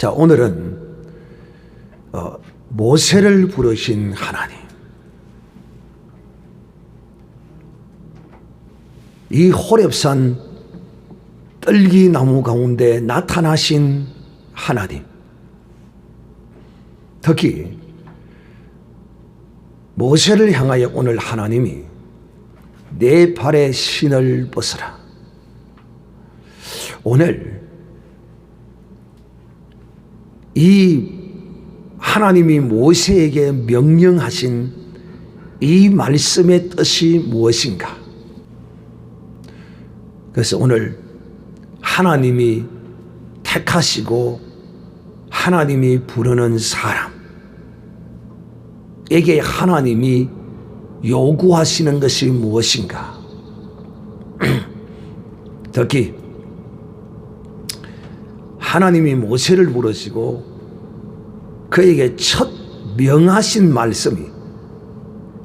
자, 오늘은 모세를 부르신 하나님, 이 호렙산 떨기나무 가운데 나타나신 하나님, 특히 모세를 향하여 오늘 하나님이 내 발에 신을 벗어라. 오늘 이 하나님이 모세에게 명령하신 이 말씀의 뜻이 무엇인가? 그래서 오늘 하나님이 택하시고 하나님이 부르는 사람에게 하나님이 요구하시는 것이 무엇인가? 특히 하나님이 모세를 부르시고 그에게 첫 명하신 말씀이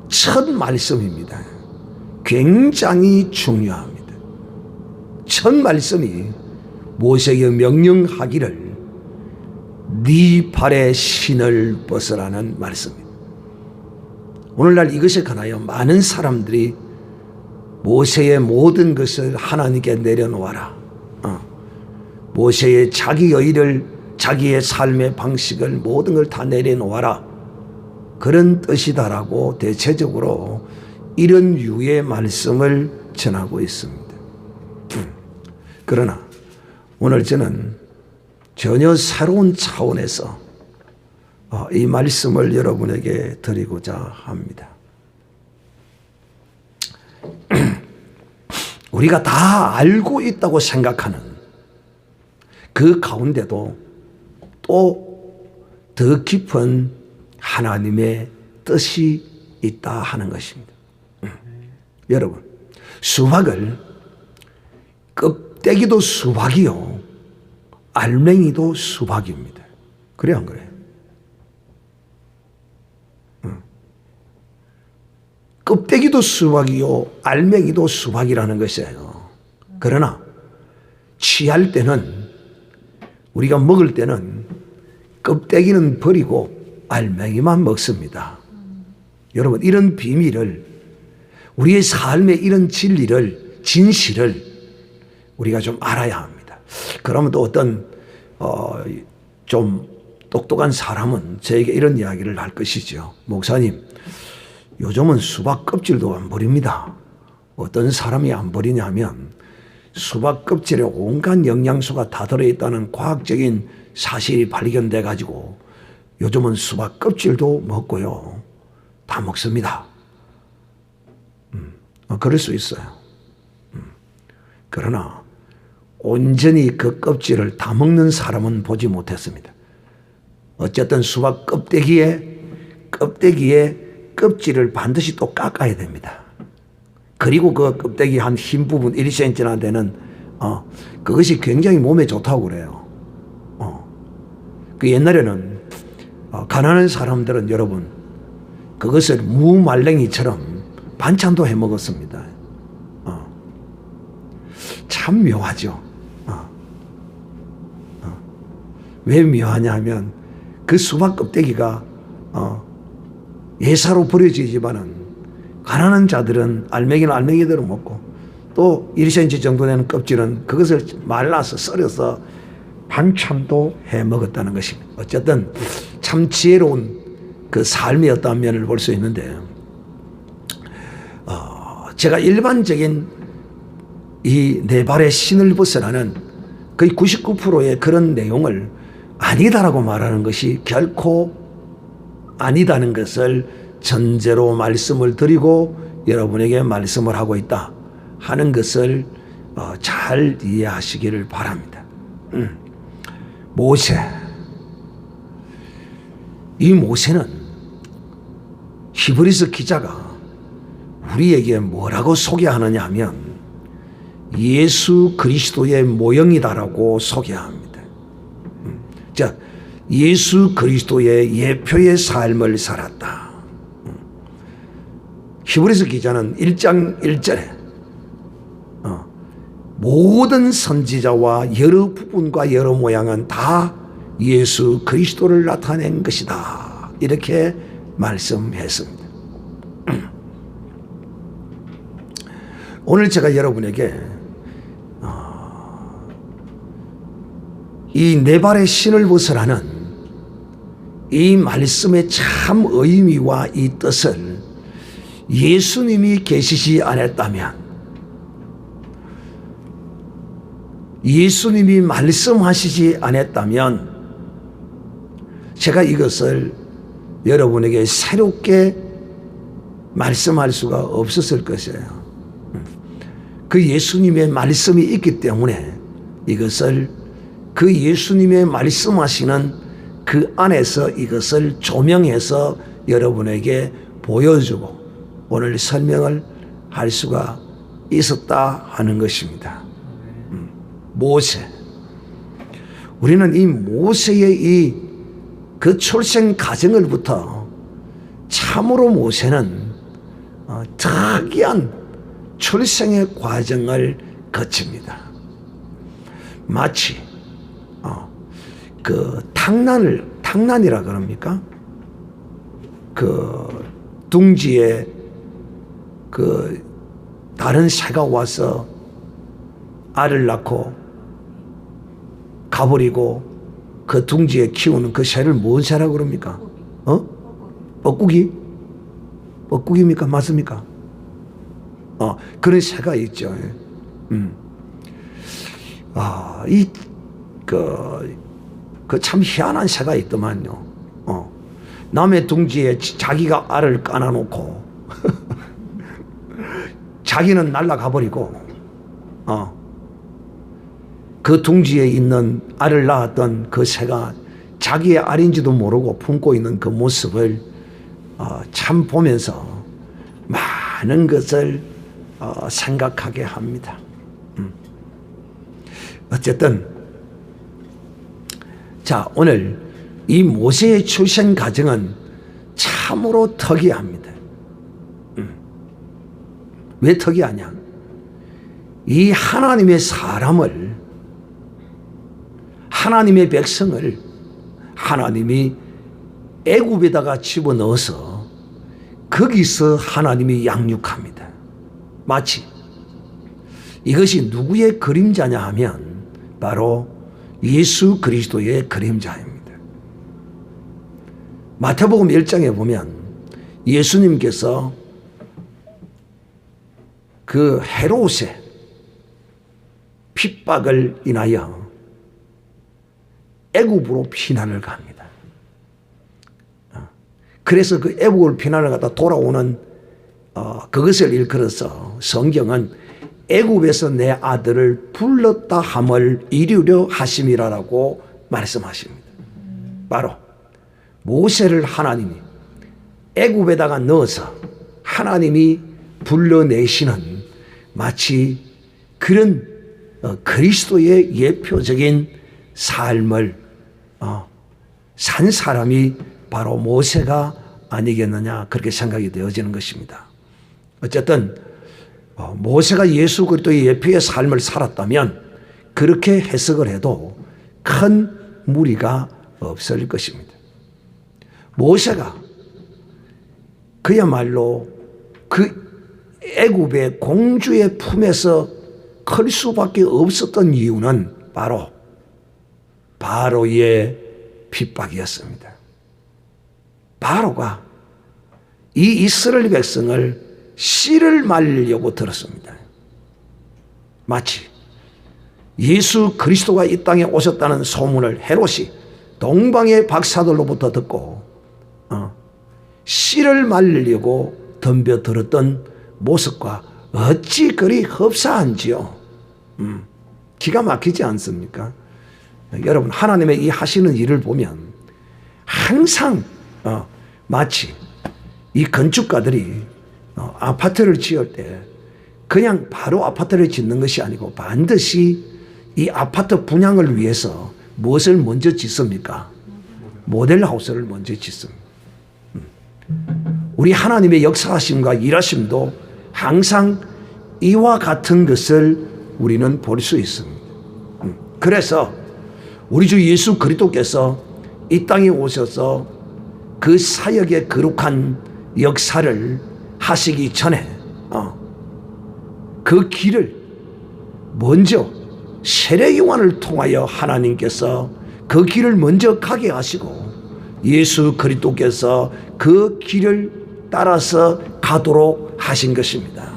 첫 말씀입니다. 굉장히 중요합니다. 첫 말씀이 모세에게 명령하기를 네 발에 신을 벗으라는 말씀입니다. 오늘날 이것에 관하여 많은 사람들이 모세의 모든 것을 하나님께 내려놓아라, 모세의 자기의 일을, 자기의 삶의 방식을, 모든 걸 다 내려놓아라, 그런 뜻이다라고 대체적으로 이런 유의 말씀을 전하고 있습니다. 그러나 오늘 저는 전혀 새로운 차원에서 이 말씀을 여러분에게 드리고자 합니다. 우리가 다 알고 있다고 생각하는 그 가운데도 또 더 깊은 하나님의 뜻이 있다 하는 것입니다. 여러분, 수박을 껍데기도 수박이요, 알맹이도 수박입니다. 그래요, 안 그래요? 껍데기도 수박이요, 알맹이도 수박이라는 것이에요. 그러나 취할 때는, 우리가 먹을 때는 껍데기는 버리고 알맹이만 먹습니다. 여러분, 이런 비밀을, 우리의 삶의 이런 진리를, 진실을 우리가 좀 알아야 합니다. 그러면 또 어떤 좀 똑똑한 사람은 저에게 이런 이야기를 할 것이죠. 목사님, 요즘은 수박 껍질도 안 버립니다. 어떤 사람이 안 버리냐면 수박 껍질에 온갖 영양소가 다 들어있다는 과학적인 사실이 발견돼 가지고 요즘은 수박 껍질도 먹고요, 다 먹습니다. 그럴 수 있어요. 그러나 온전히 그 껍질을 다 먹는 사람은 보지 못했습니다. 어쨌든 수박 껍데기에 껍질을 반드시 또 깎아야 됩니다. 그리고 그 껍데기 한 흰 부분 1cm나 되는 그것이 굉장히 몸에 좋다고 그래요. 그 옛날에는 가난한 사람들은 여러분 그것을 무말랭이처럼 반찬도 해 먹었습니다. 참 묘하죠. 왜 묘하냐 하면 그 수박 껍데기가 예사로 버려지지만은 가난한 자들은 알맹이는 알맹이대로 먹고 또 1cm 정도 되는 껍질은 그것을 말라서 썰어서 반찬도 해 먹었다는 것입니다. 어쨌든 참 지혜로운 그 삶의 어떤 면을 볼 수 있는데, 제가 일반적인 이 내 발에 신을 벗으라는 거의 99%의 그런 내용을 아니다라고 말하는 것이 결코 아니다는 것을 전제로 말씀을 드리고 여러분에게 말씀을 하고 있다 하는 것을 잘 이해하시기를 바랍니다. 모세, 이 모세는 히브리서 기자가 우리에게 뭐라고 소개하느냐 하면 예수 그리스도의 모형이다라고 소개합니다. 자, 예수 그리스도의 예표의 삶을 살았다. 히브리서 기자는 1장 1절에 모든 선지자와 여러 부분과 여러 모양은 다 예수 그리스도를 나타낸 것이다. 이렇게 말씀했습니다. 오늘 제가 여러분에게 이 네 발의 신을 벗으라는 이 말씀의 참 의미와 이 뜻을 예수님이 계시지 않았다면, 예수님이 말씀하시지 않았다면 제가 이것을 여러분에게 새롭게 말씀할 수가 없었을 것이에요. 그 예수님의 말씀이 있기 때문에 이것을 그 예수님의 말씀하시는 그 안에서 이것을 조명해서 여러분에게 보여주고 오늘 설명을 할 수가 있었다 하는 것입니다. 모세. 우리는 이 모세의 그 출생 과정을부터 참으로 모세는 특이한 출생의 과정을 거칩니다. 마치 그 탕난이라 그럽니까? 그 둥지에 그 다른 새가 와서 알을 낳고 가버리고 그 둥지에 키우는 그 새를 뭔 새라고 그럽니까? 뻐꾸기? 뻐꾸기입니까? 맞습니까? 그런 새가 있죠. 그 참 희한한 새가 있더만요. 남의 둥지에 자기가 알을 까놔놓고 자기는 날아가 버리고 그 둥지에 있는 알을 낳았던 그 새가 자기의 알인지도 모르고 품고 있는 그 모습을 참 보면서 많은 것을 생각하게 합니다. 어쨌든 자, 오늘 이 모세의 출생 과정은 참으로 특이합니다. 왜 특이하냐? 이 하나님의 사람을, 하나님의 백성을 하나님이 애굽에다가 집어넣어서 거기서 하나님이 양육합니다. 마치 이것이 누구의 그림자냐 하면 바로 예수 그리스도의 그림자입니다. 마태복음 1장에 보면 예수님께서 그 헤롯의 핍박을 인하여 애굽으로 피난을 갑니다. 그래서 그 애굽을 피난을 가다 돌아오는 그것을 일컬어서 성경은 애굽에서 내 아들을 불렀다 함을 이루려 하심이라고 말씀하십니다. 바로 모세를 하나님이 애굽에다가 넣어서 하나님이 불러내시는 마치 그런 그리스도의 예표적인 삶을 산 사람이 바로 모세가 아니겠느냐, 그렇게 생각이 되어지는 것입니다. 어쨌든 모세가 예수 그리스도의 예표의 삶을 살았다면 그렇게 해석을 해도 큰 무리가 없을 것입니다. 모세가 그야말로 그 애굽의 공주의 품에서 클 수밖에 없었던 이유는 바로 바로의 핍박이었습니다. 바로가 이 이스라엘 백성을 씨를 말리려고 들었습니다. 마치 예수 그리스도가 이 땅에 오셨다는 소문을 헤롯이 동방의 박사들로부터 듣고 씨를 말리려고 덤벼들었던 모습과 어찌 그리 흡사한지요. 기가 막히지 않습니까? 여러분, 하나님의 이 하시는 일을 보면 항상 마치 이 건축가들이 아파트를 지을 때 그냥 바로 아파트를 짓는 것이 아니고 반드시 이 아파트 분양을 위해서 무엇을 먼저 짓습니까? 모델하우스를 먼저 짓습니다. 우리 하나님의 역사하심과 일하심도 항상 이와 같은 것을 우리는 볼 수 있습니다. 그래서 우리 주 예수 그리스도께서 이 땅에 오셔서 그 사역의 거룩한 역사를 하시기 전에 그 길을 먼저 세례 요한을 통하여 하나님께서 그 길을 먼저 가게 하시고 예수 그리스도께서 그 길을 따라서 가도록 하신 것입니다.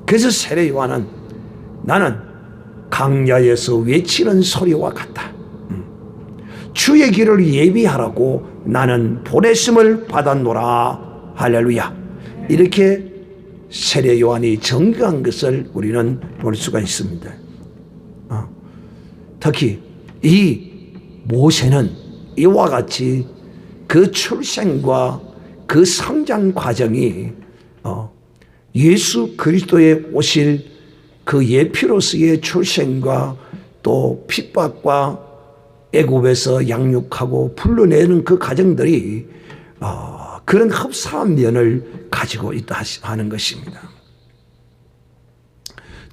그래서 세례 요한은 나는 강야에서 외치는 소리와 같다. 주의 길을 예비하라고 나는 보내심을 받았노라. 할렐루야. 이렇게 세례 요한이 증거한 것을 우리는 볼 수가 있습니다. 특히 이 모세는 이와 같이 그 출생과 그 성장 과정이 예수 그리스도의 오실 그 예피로스의 출생과 또 핍박과 애굽에서 양육하고 불러내는 그 과정들이 그런 흡사한 면을 가지고 있다 하는 것입니다.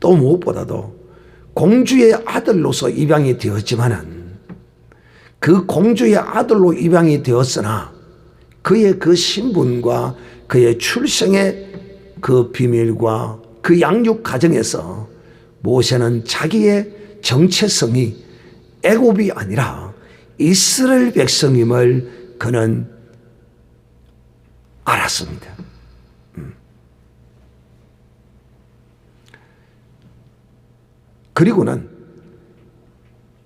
또 무엇보다도 공주의 아들로서 입양이 되었지만은 그 공주의 아들로 입양이 되었으나 그의 그 신분과 그의 출생의 그 비밀과 그 양육 과정에서 모세는 자기의 정체성이 애굽이 아니라 이스라엘 백성임을 그는 알았습니다. 그리고는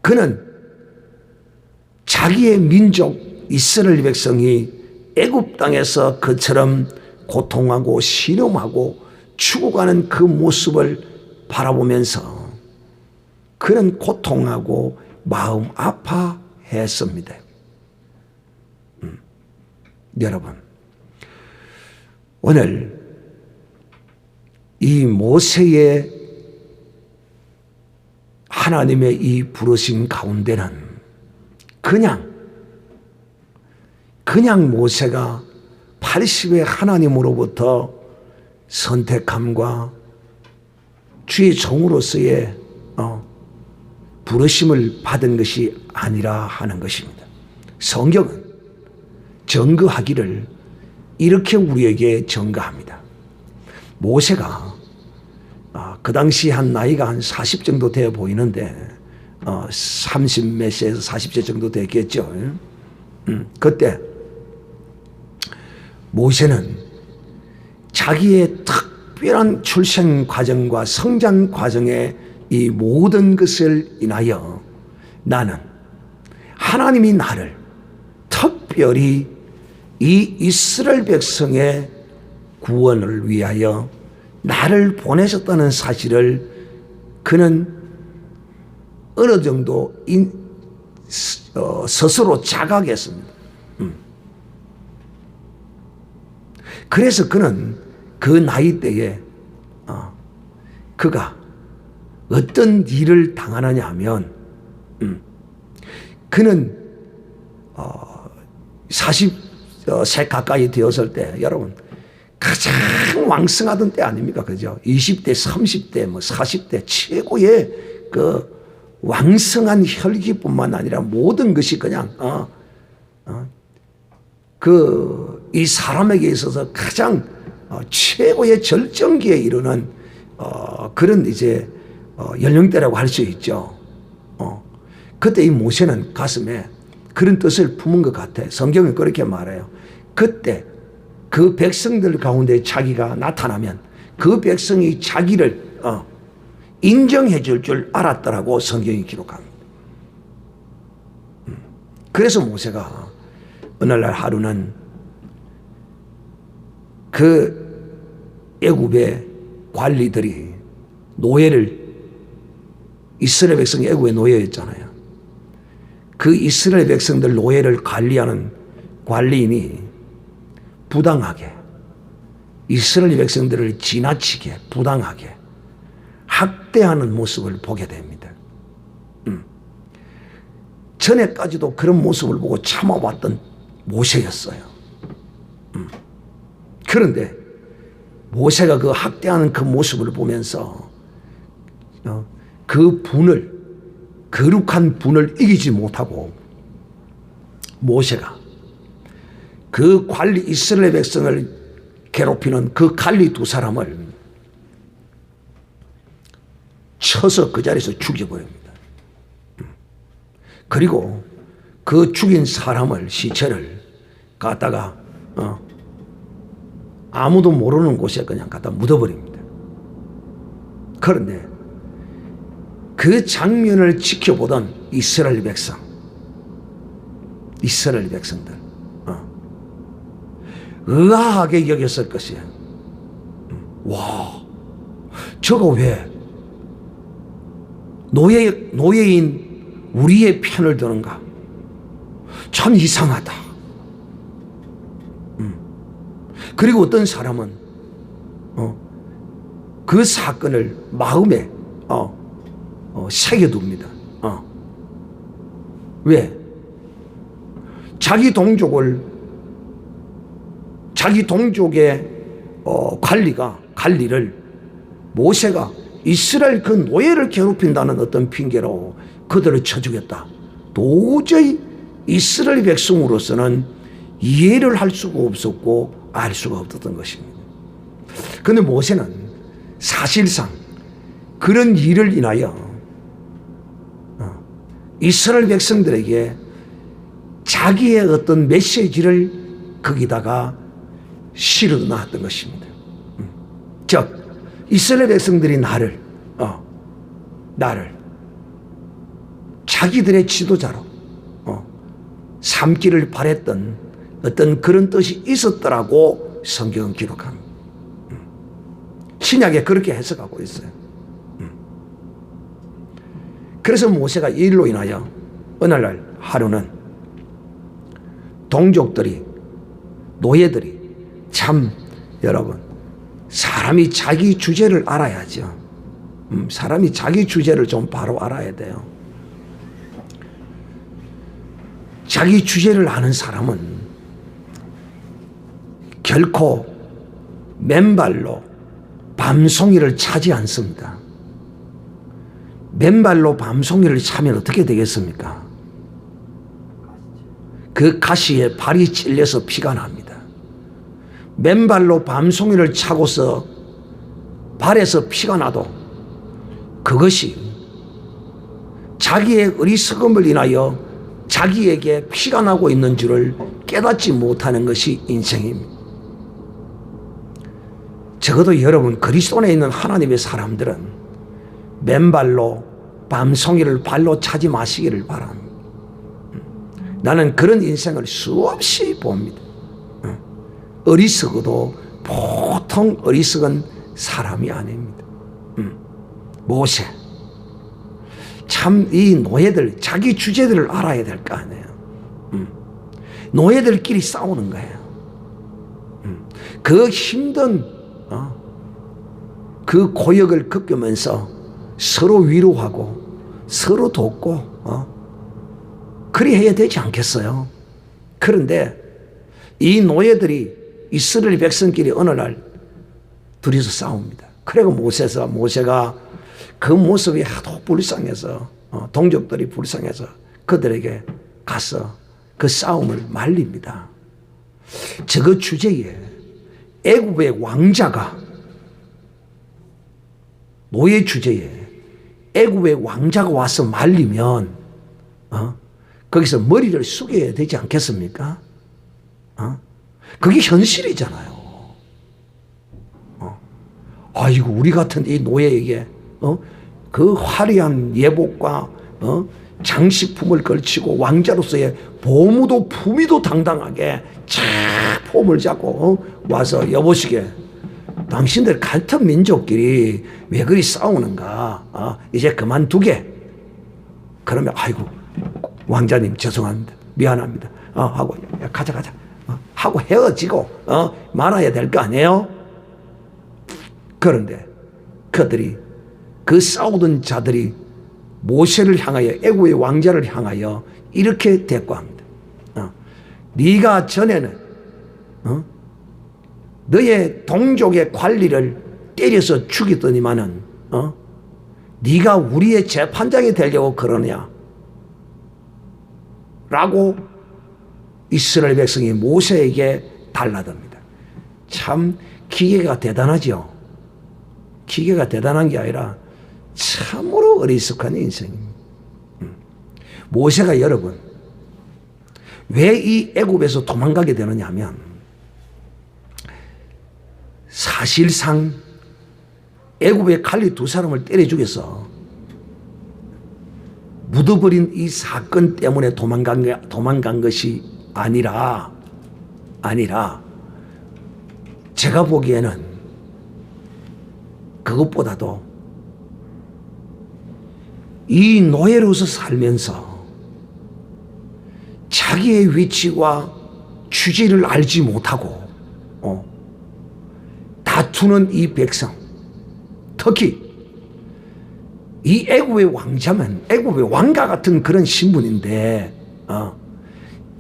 그는 자기의 민족 이스라엘 백성이 애굽 땅에서 그처럼 고통하고 신음하고 죽어가는 그 모습을 바라보면서 그는 고통하고 마음 아파했습니다. 여러분, 오늘 이 모세의 하나님의 이 부르심 가운데는 그냥 모세가 80의 하나님으로부터 선택함과 주의 종으로서의 부르심을 받은 것이 아니라 하는 것입니다. 성경은 증거하기를 이렇게 우리에게 증거합니다. 모세가 그 당시 한 나이가 한 40 정도 되어 보이는데 30 몇 세에서 40세 정도 됐겠죠. 그때 모세는 자기의 특별한 출생 과정과 성장 과정의 이 모든 것을 인하여 나는 하나님이 나를 특별히 이 이스라엘 백성의 구원을 위하여 나를 보내셨다는 사실을 그는 어느 정도 스스로 자각했습니다. 그래서 그는 그 나이 때에 그가 어떤 일을 당하느냐 하면 그는 40세 가까이 되었을 때 여러분 가장 왕성하던 때 아닙니까? 그죠? 20대, 30대, 40대 최고의 그 왕성한 혈기뿐만 아니라 모든 것이 그냥 이 사람에게 있어서 가장 최고의 절정기에 이르는 그런 이제 연령대라고 할 수 있죠. 그때 이 모세는 가슴에 그런 뜻을 품은 것 같아. 성경은 그렇게 말해요. 그때 그 백성들 가운데 자기가 나타나면 그 백성이 자기를 인정해 줄 줄 알았더라고 성경이 기록합니다. 그래서 모세가 어느 날 하루는 그 애굽의 관리들이 이스라엘 백성이 애굽의 노예였잖아요. 그 이스라엘 백성들 노예를 관리하는 관리인이 부당하게 이스라엘 백성들을 지나치게 부당하게 학대하는 모습을 보게 됩니다. 전에까지도 그런 모습을 보고 참아왔던 모세였어요. 그런데 모세가 그 학대하는 그 모습을 보면서 그 분을 거룩한 분을 이기지 못하고 모세가 그 관리 이스라엘 백성을 괴롭히는 그 관리 두 사람을 쳐서 그 자리에서 죽여버립니다. 그리고 그 죽인 사람을 시체를 갖다가 아무도 모르는 곳에 그냥 갖다 묻어버립니다. 그런데 그 장면을 지켜보던 이스라엘 백성들 의아하게 여겼을 것이에요. 와, 저거 왜 노예인 우리의 편을 드는가? 참 이상하다. 그리고 어떤 사람은 그 사건을 마음에 새겨둡니다. 왜? 자기 동족의 관리를 모세가 이스라엘 그 노예를 괴롭힌다는 어떤 핑계로 그들을 쳐주겠다. 도저히 이스라엘 백성으로서는 이해를 할 수가 없었고 알 수가 없었던 것입니다. 그런데 모세는 사실상 그런 일을 인하여 이스라엘 백성들에게 자기의 어떤 메시지를 거기다가 실어놨던 것입니다. 즉 이스라엘 백성들이 나를 자기들의 지도자로 삼기를 바랬던 어떤 그런 뜻이 있었더라고 성경은 기록합니다. 신약에 그렇게 해석하고 있어요. 그래서 모세가 이 일로 인하여 어느 날 하루는 동족들이 노예들이 참 여러분 사람이 자기 주제를 알아야죠. 사람이 자기 주제를 좀 바로 알아야 돼요. 자기 주제를 아는 사람은 결코 맨발로 밤송이를 차지 않습니다. 맨발로 밤송이를 차면 어떻게 되겠습니까? 그 가시에 발이 찔려서 피가 납니다. 맨발로 밤송이를 차고서 발에서 피가 나도 그것이 자기의 어리석음을 인하여 자기에게 피가 나고 있는 줄을 깨닫지 못하는 것이 인생입니다. 적어도 여러분 그리스도 안에 있는 하나님의 사람들은 맨발로 밤송이를 발로 차지 마시기를 바랍니다. 나는 그런 인생을 수없이 봅니다. 어리석어도 보통 어리석은 사람이 아닙니다. 모세 참 이 노예들 자기 주제들을 알아야 될 거 아니에요. 노예들끼리 싸우는 거예요. 그 힘든 그 고역을 겪으면서 서로 위로하고 서로 돕고 그리 해야 되지 않겠어요? 그런데 이 노예들이 이스라엘 백성끼리 어느 날 둘이서 싸웁니다. 그리고 모세가 그 모습이 하도 불쌍해서 동족들이 불쌍해서 그들에게 가서 그 싸움을 말립니다. 저그 주제에 애굽의 왕자가 노예 주제에 애굽의 왕자가 와서 말리면 거기서 머리를 숙여야 되지 않겠습니까? 그게 현실이잖아요. 아이고 우리 같은 이 노예에게 그 화려한 예복과 장식품을 걸치고 왕자로서의 보무도 품위도 당당하게 착 폼을 잡고 와서 여보시게 당신들 같은 민족끼리 왜 그리 싸우는가? 이제 그만두게. 그러면 아이고 왕자님 죄송합니다. 미안합니다. 하고 가자. 하고 헤어지고 말아야 될 거 아니에요? 그런데 그들이 그 싸우던 자들이 모세를 향하여 애굽의 왕자를 향하여 이렇게 대꾸합니다. 네가 전에는 너의 동족의 관리를 때려서 죽이더니만은 네가 우리의 재판장이 되려고 그러냐? 라고 이스라엘 백성이 모세에게 달라듭니다. 참 기계가 대단하죠. 기계가 대단한 게 아니라 참으로 어리숙한 인생입니다. 모세가 여러분 왜 이 애굽에서 도망가게 되느냐 하면 사실상 애굽의 칼리 두 사람을 때려 죽여서 묻어버린 이 사건 때문에 도망간 것이 아니라 제가 보기에는 그것보다도 이 노예로서 살면서 자기의 위치와 취지를 알지 못하고 다투는 이 백성, 특히 이 애굽의 왕자면 애굽의 왕과 같은 그런 신분인데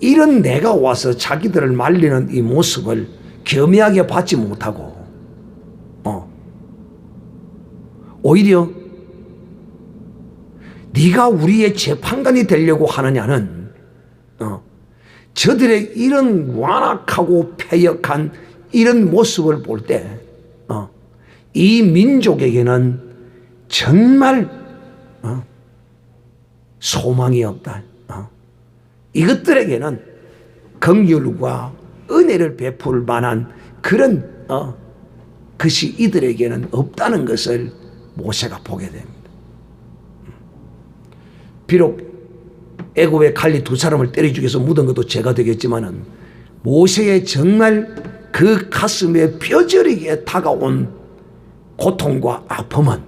이런 내가 와서 자기들을 말리는 이 모습을 겸허하게 받지 못하고 오히려 네가 우리의 재판관이 되려고 하느냐는 저들의 이런 완악하고 패역한 이런 모습을 볼 때 이 민족에게는 정말 소망이 없다. 이것들에게는 긍휼과 은혜를 베풀 만한 그런 것이 이들에게는 없다는 것을 모세가 보게 됩니다. 비록 애굽의 칼리 두 사람을 때려 죽여서 묻은 것도 죄가 되겠지만은 모세의 정말 그 가슴에 뼈저리게 다가온 고통과 아픔은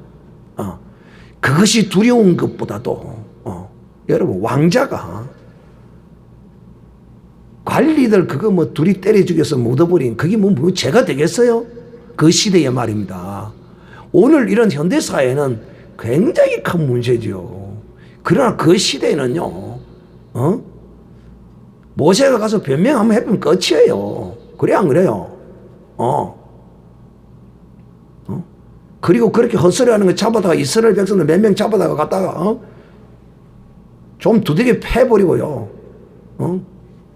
그것이 두려운 것보다도 여러분 왕자가 관리들 그거 뭐 둘이 때려 죽여서 묻어버린 그게 뭐 죄가 되겠어요? 그 시대의 말입니다. 오늘 이런 현대사회는 굉장히 큰 문제죠. 그러나 그 시대에는요 모세가 가서 변명 한번 해보면 끝이에요. 그래 안 그래요? 그리고 그렇게 헛소리하는 거 잡아다가 이스라엘 백성들 몇 명 잡아다가 갔다가 좀 두들겨 패버리고요.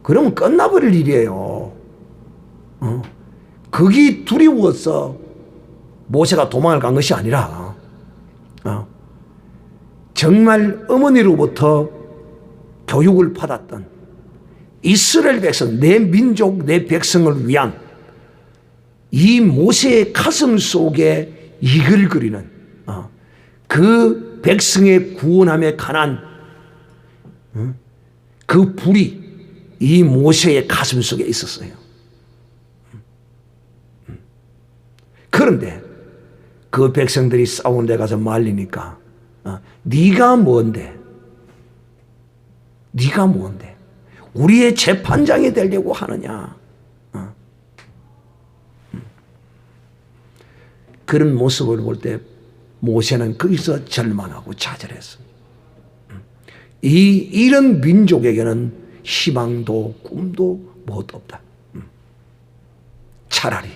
그러면 끝나버릴 일이에요. 그게 두려워서 모세가 도망을 간 것이 아니라 정말 어머니로부터 교육을 받았던 이스라엘 백성, 내 민족, 내 백성을 위한 이 모세의 가슴 속에 이글거리는 그 백성의 구원함에 관한 그 불이 이 모세의 가슴 속에 있었어요. 그런데 그 백성들이 싸우는 데 가서 말리니까 네가 뭔데? 네가 뭔데? 우리의 재판장이 되려고 하느냐? 그런 모습을 볼 때 모세는 거기서 절망하고 좌절했습니다. 이런 민족에게는 희망도 꿈도 무엇도 없다. 차라리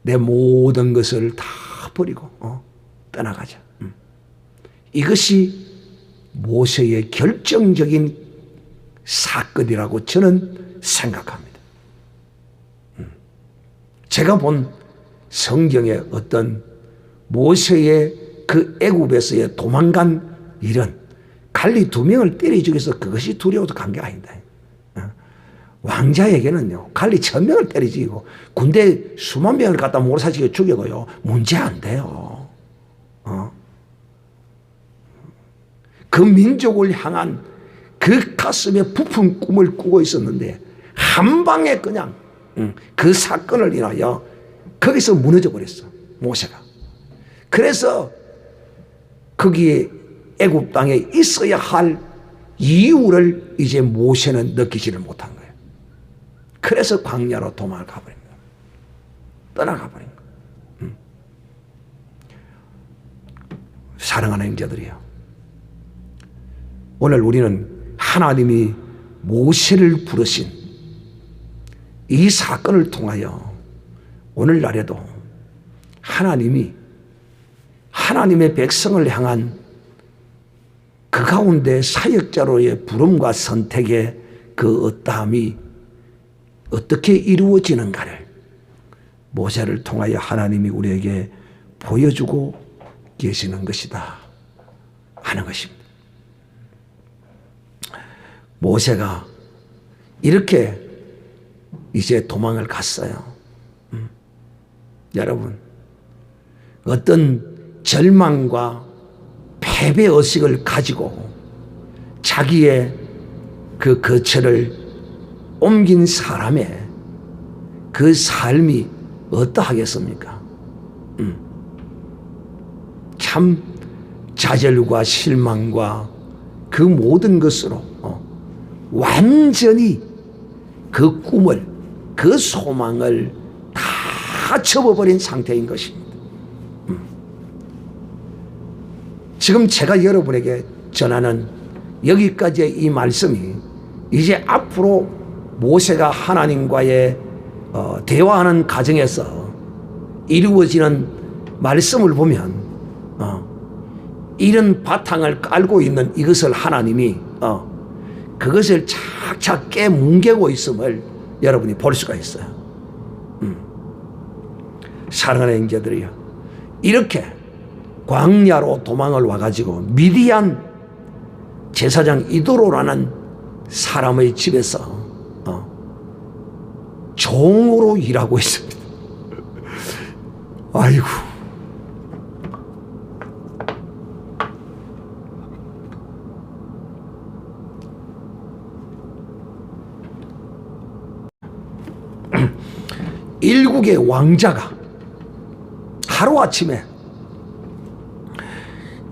내 모든 것을 다 버리고 떠나가자. 이것이 모세의 결정적인 사건이라고 저는 생각합니다. 제가 본 성경의 어떤 모세의 그 애굽에서의 도망간 일은 갈리 두 명을 때려 죽여서 그것이 두려워서 간 게 아니다. 왕자에게는요 갈리 1000명을 때려 죽이고 군대 수만 명을 갖다 몰아사지게 죽여도요 문제 안 돼요. 그 민족을 향한 그 가슴에 부푼 꿈을 꾸고 있었는데 한 방에 그냥 그 사건을 인하여 거기서 무너져 버렸어 모세가. 그래서 거기에 애굽 땅에 있어야 할 이유를 이제 모세는 느끼지를 못한 거예요. 그래서 광야로 도망을 가버린 거예요. 떠나가 버린 거예요. 사랑하는 형제들이요, 오늘 우리는 하나님이 모세를 부르신 이 사건을 통하여 오늘날에도 하나님이 하나님의 백성을 향한 그 가운데 사역자로의 부름과 선택의 그 어떠함이 어떻게 이루어지는가를 모세를 통하여 하나님이 우리에게 보여주고 계시는 것이다 하는 것입니다. 모세가 이렇게 이제 도망을 갔어요. 여러분, 어떤 절망과 패배 의식을 가지고 자기의 그 거처를 옮긴 사람의 그 삶이 어떠하겠습니까? 참 좌절과 실망과 그 모든 것으로 완전히 그 꿈을, 그 소망을 다 접어버린 상태인 것입니다. 지금 제가 여러분에게 전하는 여기까지의 이 말씀이 이제 앞으로 모세가 하나님과의 대화하는 과정에서 이루어지는 말씀을 보면 이런 바탕을 깔고 있는 이것을 하나님이 그것을 착착 깨뭉개고 있음을 여러분이 볼 수가 있어요. 사랑하는 형제들이요, 이렇게 광야로 도망을 와가지고 미디안 제사장 이도로라는 사람의 집에서 종으로 일하고 있습니다. 아이고. 일국의 왕자가 하루아침에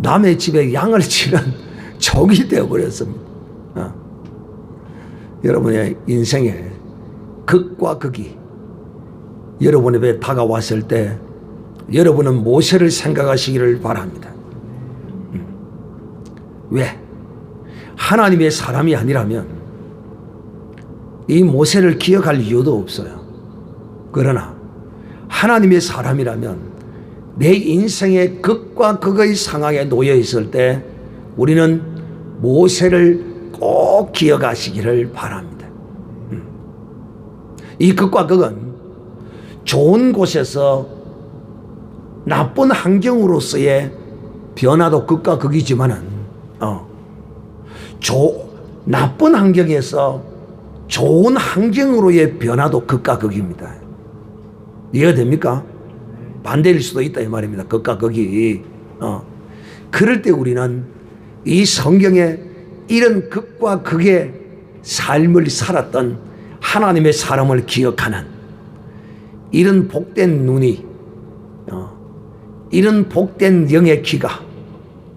남의 집에 양을 치는 종이 되어버렸습니다. 여러분의 인생에 극과 극이 여러분의 배에 다가왔을 때 여러분은 모세를 생각하시기를 바랍니다. 왜? 하나님의 사람이 아니라면 이 모세를 기억할 이유도 없어요. 그러나 하나님의 사람이라면 내 인생의 극과 극의 상황에 놓여 있을 때 우리는 모세를 꼭 기억하시기를 바랍니다. 이 극과 극은 좋은 곳에서 나쁜 환경으로서의 변화도 극과 극이지만은 나쁜 환경에서 좋은 환경으로의 변화도 극과 극입니다. 이해가 됩니까? 반대일 수도 있다 이 말입니다. 극과 극이. 그럴 때 우리는 이 성경에 이런 극과 극의 삶을 살았던 하나님의 사람을 기억하는 이런 복된 눈이 이런 복된 영의 귀가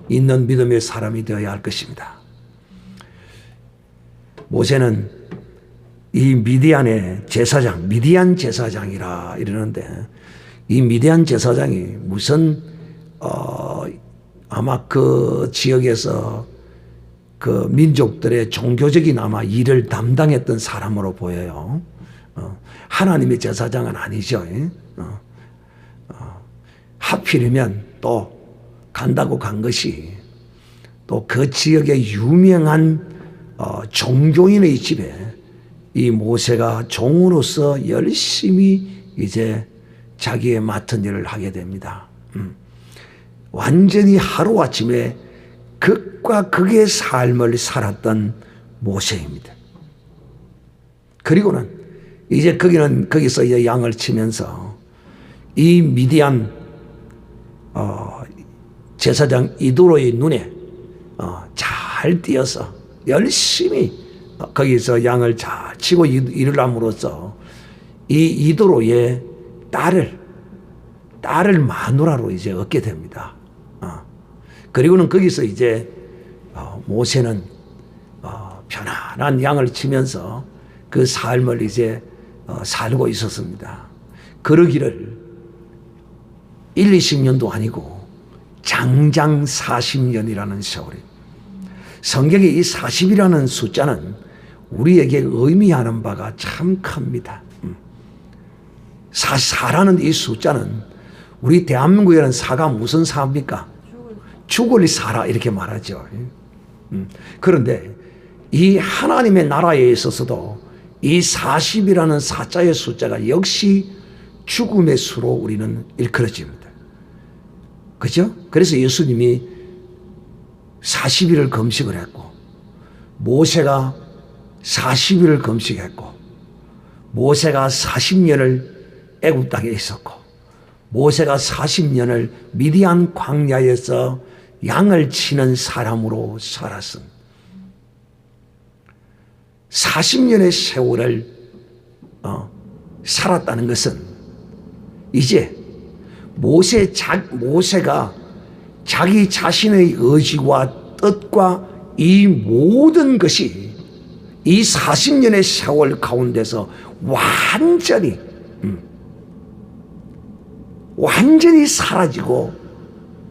있는 믿음의 사람이 되어야 할 것입니다. 모세는 이 미디안의 제사장, 미디안 제사장이라 이러는데 이 미디안 제사장이 무슨 아마 그 지역에서 그 민족들의 종교적인 아마 일을 담당했던 사람으로 보여요. 하나님의 제사장은 아니죠. 하필이면 또 간다고 간 것이 또 그 지역의 유명한 종교인의 집에 이 모세가 종으로서 열심히 이제 자기의 맡은 일을 하게 됩니다. 완전히 하루아침에 극과 극의 삶을 살았던 모세입니다. 그리고는 이제 거기서 이제 양을 치면서 이 미디안 제사장 이도로의 눈에 잘 띄어서 열심히 거기서 양을 잘 치고 일을 함으로써 이 이도로의 딸을 마누라로 이제 얻게 됩니다. 그리고는 거기서 이제 모세는 편안한 양을 치면서 그 삶을 이제 살고 있었습니다. 그러기를 1, 20년도 아니고 장장 40년이라는 세월이. 성경에 이 40이라는 숫자는 우리에게 의미하는 바가 참 큽니다. 44라는 이 숫자는 우리 대한민국에는 사가 무슨 사입니까? 죽을 사라 이렇게 말하죠. 그런데 이 하나님의 나라에 있어서도 이 40이라는 사자의 숫자가 역시 죽음의 수로 우리는 일컬어집니다. 그죠? 그래서 예수님이 40일을 금식을 했고, 모세가 40일을 금식했고, 모세가 40년을 애굽 땅에 있었고, 모세가 40년을 미디안 광야에서 양을 치는 사람으로 살았습니다. 40년의 세월을 살았다는 것은 이제 모세가 자기 자신의 의지와 뜻과 이 모든 것이 이 40년의 세월 가운데서 완전히 사라지고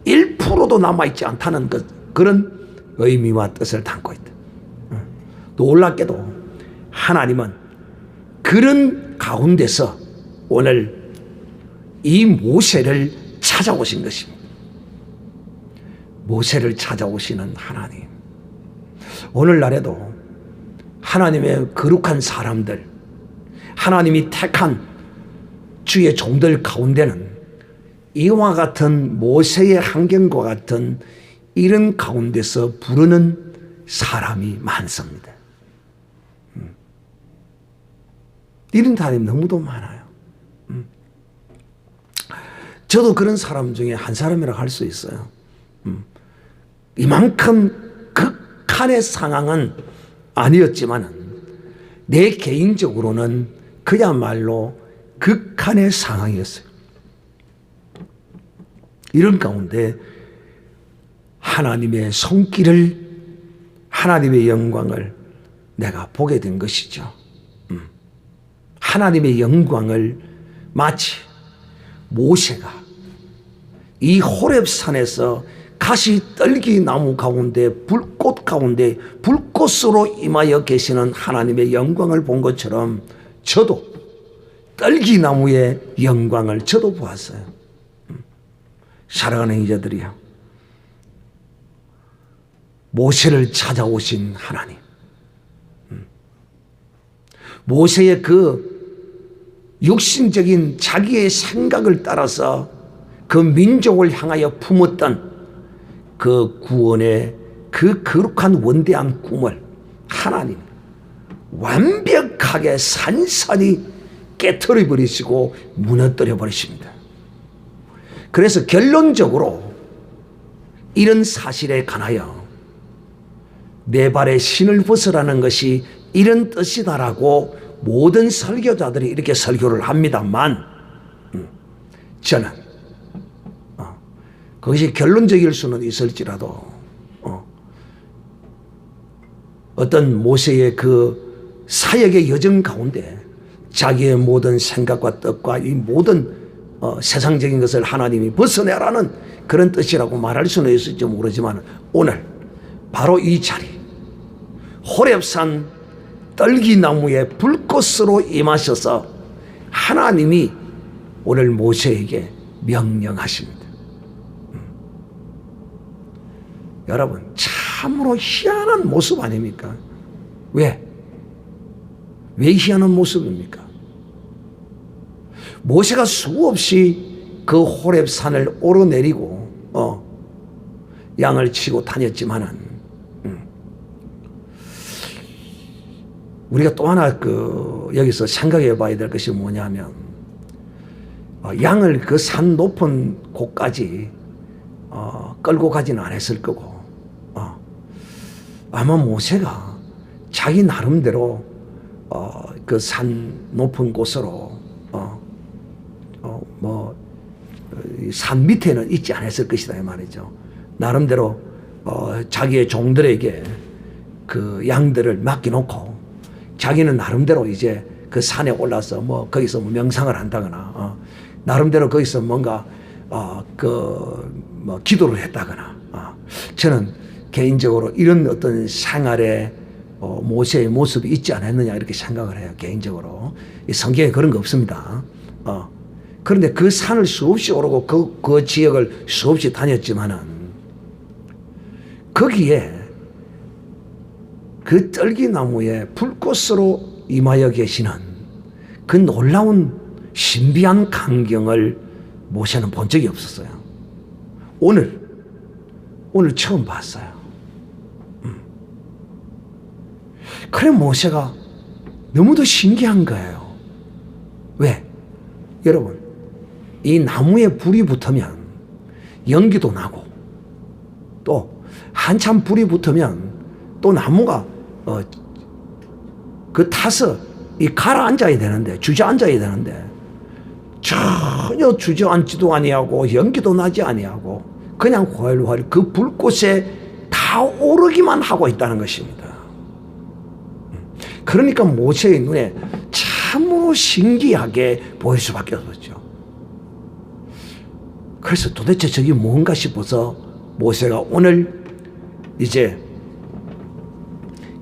1%도 남아있지 않다는 그런 의미와 뜻을 담고 있다. 놀랍게도 하나님은 그런 가운데서 오늘 이 모세를 찾아오신 것입니다. 모세를 찾아오시는 하나님. 오늘날에도 하나님의 거룩한 사람들, 하나님이 택한 주의 종들 가운데는 이와 같은 모세의 환경과 같은 이런 가운데서 부르는 사람이 많습니다. 이런 사람이 너무도 많아요. 저도 그런 사람 중에 한 사람이라고 할 수 있어요. 이만큼 극한의 상황은 아니었지만 내 개인적으로는 그야말로 극한의 상황이었어요. 이런 가운데 하나님의 손길을, 하나님의 영광을 내가 보게 된 것이죠. 하나님의 영광을 마치 모세가 이 호렙산에서 가시떨기 나무 가운데 불꽃 가운데 불꽃으로 임하여 계시는 하나님의 영광을 본 것처럼 저도 떨기나무의 영광을 저도 보았어요. 사랑하는 이자들이요, 모세를 찾아오신 하나님, 모세의 그 육신적인 자기의 생각을 따라서 그 민족을 향하여 품었던 그 구원의 그 거룩한 원대한 꿈을 하나님 완벽하게 산산이 깨트려 버리시고 무너뜨려 버리십니다. 그래서 결론적으로 이런 사실에 관하여 내 발에 신을 벗으라는 것이 이런 뜻이다라고 모든 설교자들이 이렇게 설교를 합니다만, 저는 그것이 결론적일 수는 있을지라도 어떤 모세의 그 사역의 여정 가운데 자기의 모든 생각과 뜻과 이 모든 세상적인 것을 하나님이 벗어내라는 그런 뜻이라고 말할 수는 있을지 모르지만, 오늘 바로 이 자리 호렙산 떨기나무의 불꽃으로 임하셔서 하나님이 오늘 모세에게 명령하십니다. 여러분, 참으로 희한한 모습 아닙니까? 왜 희한한 모습입니까? 모세가 수없이 그 호렙산을 오르내리고 양을 치고 다녔지만은, 우리가 또 하나 여기서 생각해 봐야 될 것이 뭐냐면, 양을 그 산 높은 곳까지 끌고 가지는 않았을 거고, 아마 모세가 자기 나름대로 그 산 높은 곳으로 산 밑에는 있지 않았을 것이다 이 말이죠. 나름대로 자기의 종들에게 그 양들을 맡겨놓고 자기는 나름대로 이제 그 산에 올라서 거기서 명상을 한다거나 나름대로 거기서 뭔가 기도를 했다거나, 저는 개인적으로 이런 어떤 생활에 모세의 모습이 있지 않았느냐 이렇게 생각을 해요. 개인적으로 이 성경에 그런 거 없습니다. 그런데 그 산을 수없이 오르고 그 지역을 수없이 다녔지만은 거기에 그 떨기나무에 불꽃으로 임하여 계시는 그 놀라운 신비한 광경을 모세는 본 적이 없었어요. 오늘 처음 봤어요. 그래 모세가 너무도 신기한 거예요. 왜? 여러분, 이 나무에 불이 붙으면 연기도 나고, 또 한참 불이 붙으면 또 나무가 그 타서 이 가라앉아야 되는데, 주저앉아야 되는데 전혀 주저앉지도 아니하고 연기도 나지 아니하고 그냥 활활 그 불꽃에 다 오르기만 하고 있다는 것입니다. 그러니까 모세의 눈에 참으로 신기하게 보일 수밖에 없었죠. 그래서 도대체 저게 뭔가 싶어서 모세가 오늘 이제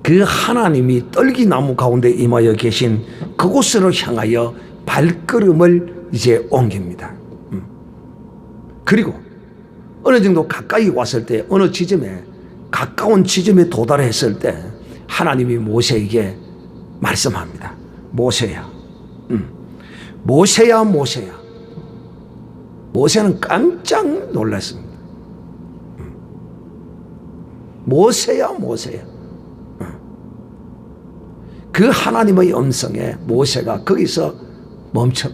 그 하나님이 떨기나무 가운데 임하여 계신 그곳으로 향하여 발걸음을 이제 옮깁니다. 그리고 어느 정도 가까이 왔을 때, 어느 지점에, 가까운 지점에 도달했을 때 하나님이 모세에게 말씀합니다. 모세야, 모세야, 모세야. 모세는 깜짝 놀랐습니다. 모세야, 모세야. 그 하나님의 음성에 모세가 거기서 멈춰.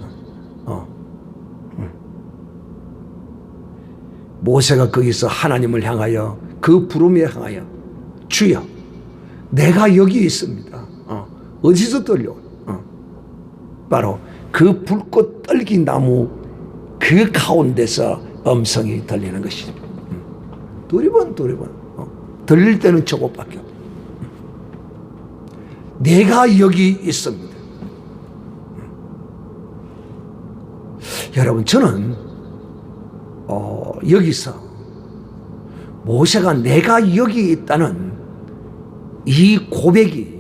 모세가 거기서 하나님을 향하여, 그 부름에 향하여, 주여, 내가 여기 있습니다. 어디서 들려? 바로 그 불꽃 떨긴 나무 그 가운데서 음성이 들리는 것이죠. 두리번 들릴 때는 저것밖에 없어요. 내가 여기 있습니다. 여러분, 저는 여기서 모세가 내가 여기 있다는 이 고백이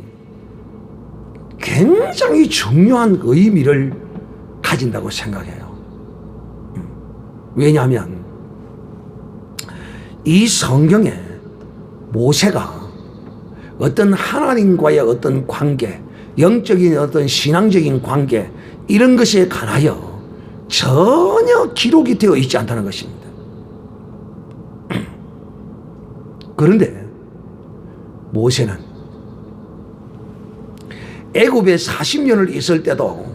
굉장히 중요한 의미를 가진다고 생각해요. 왜냐하면 이 성경에 모세가 어떤 하나님과의 어떤 관계, 영적인 어떤 신앙적인 관계, 이런 것에 관하여 전혀 기록이 되어 있지 않다는 것입니다. 그런데 모세는 애굽에 40년을 있을 때도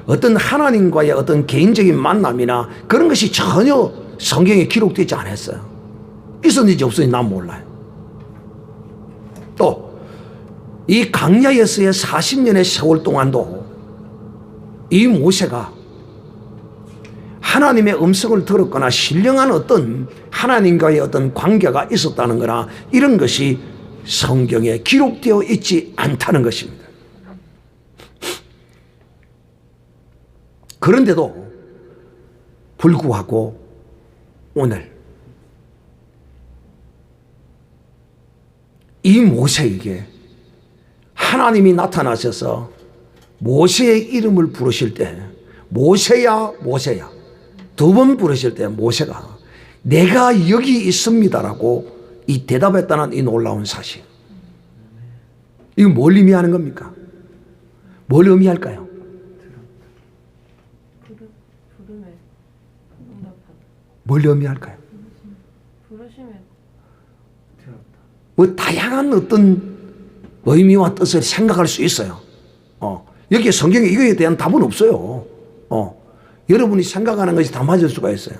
어떤 하나님과의 어떤 개인적인 만남이나 그런 것이 전혀 성경에 기록되지 않았어요. 있었는지 없었는지 난 몰라요. 또 이 광야에서의 40년의 세월 동안도 이 모세가 하나님의 음성을 들었거나 신령한 어떤 하나님과의 어떤 관계가 있었다는 거나 이런 것이 성경에 기록되어 있지 않다는 것입니다. 그런데도 불구하고 오늘 이 모세에게 하나님이 나타나셔서 모세의 이름을 부르실 때, 모세야, 모세야, 두 번 부르실 때 모세가 내가 여기 있습니다라고 이 대답했다는 이 놀라운 사실. 이거 뭘 의미하는 겁니까? 뭘 의미할까요? 뭘 의미할까요? 뭐 다양한 어떤 의미와 뜻을 생각할 수 있어요. 여기에 성경에 이거에 대한 답은 없어요. 여러분이 생각하는 것이 다 맞을 수가 있어요.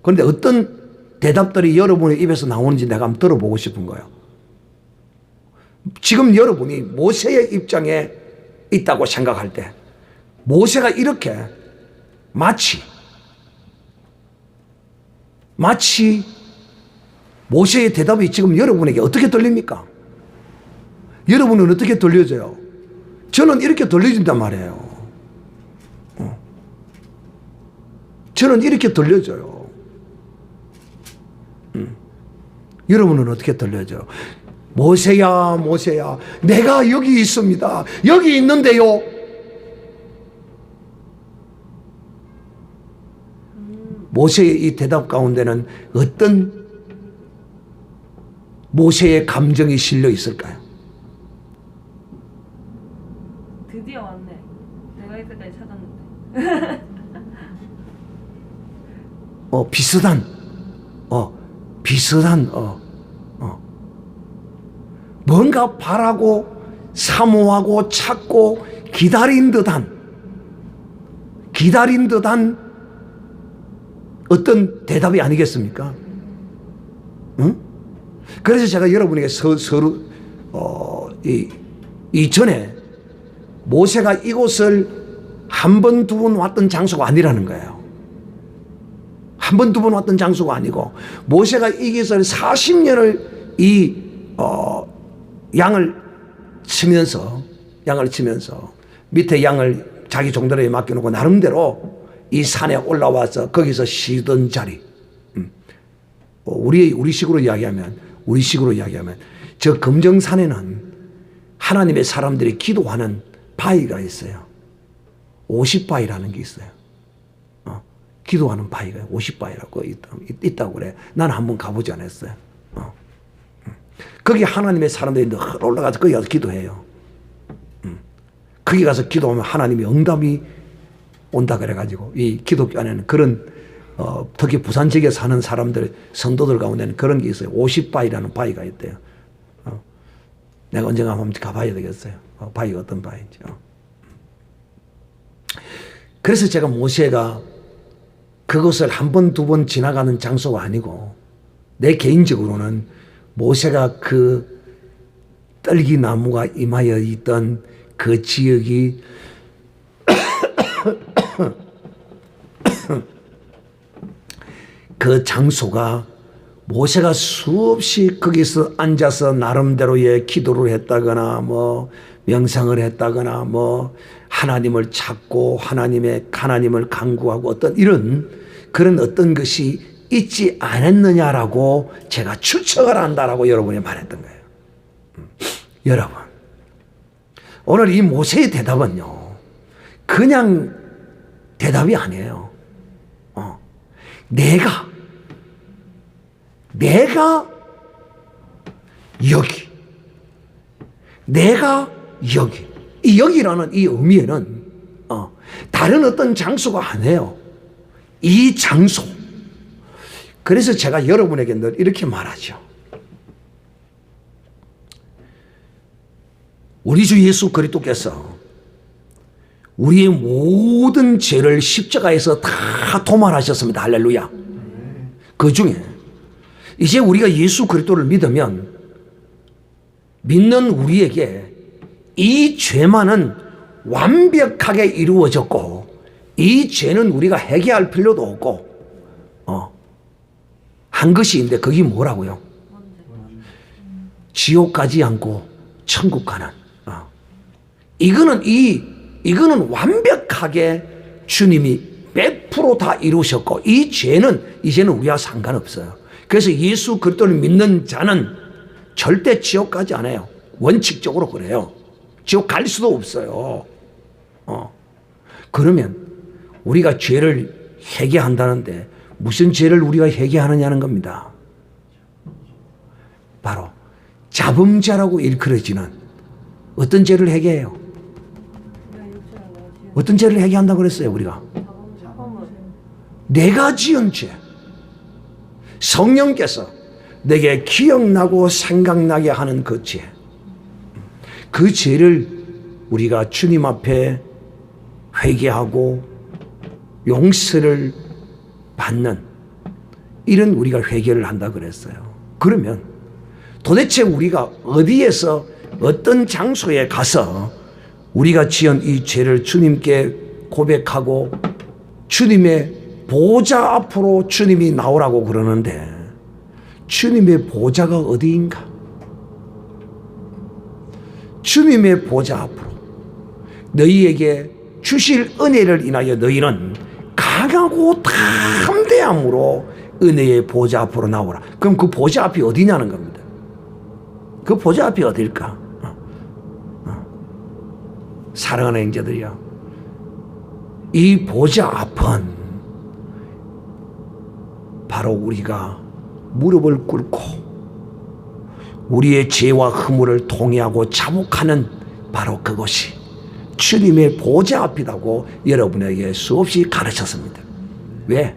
그런데 어떤 대답들이 여러분의 입에서 나오는지 내가 한번 들어보고 싶은 거예요. 지금 여러분이 모세의 입장에 있다고 생각할 때 모세가 이렇게 마치 모세의 대답이 지금 여러분에게 어떻게 들립니까? 여러분은 어떻게 들려져요? 저는 이렇게 들려진단 말이에요. 저는 이렇게 들려져요. 여러분은 어떻게 들려져요? 모세야, 모세야, 내가 여기 있습니다. 여기 있는데요. 모세의 이 대답 가운데는 어떤 모세의 감정이 실려 있을까요? 드디어 왔네. 내가 이때까지 찾았는데. 비슷한 뭔가 바라고 사모하고 찾고 기다린 듯한 어떤 대답이 아니겠습니까? 응? 그래서 제가 여러분에게 이전에 모세가 이곳을 한 번, 두 번 왔던 장소가 아니라는 거예요. 한 번, 두 번 왔던 장소가 아니고, 모세가 이 곳을 40년을 양을 치면서 밑에 양을 자기 종들에게 맡겨놓고 나름대로 이 산에 올라와서 거기서 쉬던 자리. 우리식으로 이야기하면 저 금정산에는 하나님의 사람들이 기도하는 바위가 있어요. 50바위라는 게 있어요. 기도하는 바위가 50바위라고 있다고 그래. 나는 한번 가보지 않았어요. 거기 하나님의 사람들이 늘 올라가서 거기 가서 기도해요. 거기 가서 기도하면 하나님의 응답이 온다 그래가지고 이 기독교 안에는 그런 특히 부산 지역에 사는 사람들 성도들 가운데는 그런 게 있어요. 50바위라는 바위가 있대요. 내가 언젠가 한번 가봐야 되겠어요. 바위가 어떤 바위인지. 그래서 제가 모세가 그것을 한 번, 두 번 지나가는 장소가 아니고 내 개인적으로는 모세가 그 떨기나무가 임하여 있던 그 지역이 그 장소가 모세가 수없이 거기서 앉아서 나름대로의 기도를 했다거나 뭐 명상을 했다거나 뭐 하나님을 찾고 하나님을 간구하고 어떤 이런 그런 어떤 것이 있지 않았느냐라고 제가 추측을 한다라고 여러분이 말했던 거예요. 여러분, 오늘 이 모세의 대답은요, 그냥 대답이 아니에요. 내가 여기 이 여기라는 이 의미에는 다른 어떤 장소가 아니에요. 이 장소. 그래서 제가 여러분에게 늘 이렇게 말하죠. 우리 주 예수 그리스도께서 우리의 모든 죄를 십자가에서 다 도말하셨습니다. 할렐루야. 그 중에 이제 우리가 예수 그리스도를 믿으면 믿는 우리에게 이 죄만은 완벽하게 이루어졌고 이 죄는 우리가 해결할 필요도 없고 한 것이 있는데 그게 뭐라고요? 지옥 가지 않고 천국 가는. 이거는 완벽하게 주님이 100% 다 이루셨고 이 죄는 이제는 우리와 상관없어요. 그래서 예수 그리스도를 믿는 자는 절대 지옥 가지 않아요. 원칙적으로 그래요. 지옥 갈 수도 없어요. 그러면 우리가 죄를 회개한다는데 무슨 죄를 우리가 회개하느냐는 겁니다. 바로 자범죄라고 일컬어지는 어떤 죄를 회개해요? 어떤 죄를 회개한다고 그랬어요 우리가? 내가 지은 죄. 성령께서 내게 기억나고 생각나게 하는 그 죄. 그 죄를 우리가 주님 앞에 회개하고 용서를 받는 이런 우리가 회개를 한다 그랬어요. 그러면 도대체 우리가 어디에서 어떤 장소에 가서 우리가 지은 이 죄를 주님께 고백하고 주님의 보좌 앞으로 주님이 나오라고 그러는데 주님의 보좌가 어디인가? 주님의 보좌 앞으로 너희에게 주실 은혜를 인하여 너희는 강하고 담대함으로 은혜의 보좌 앞으로 나오라. 그럼 그 보좌 앞이 어디냐는 겁니다. 그 보좌 앞이 어딜까? 사랑하는 형제들이요, 이 보좌 앞은 바로 우리가 무릎을 꿇고 우리의 죄와 허물을 통회하고 자복하는 바로 그것이 주님의 보좌 앞이라고 여러분에게 수없이 가르쳤습니다. 왜?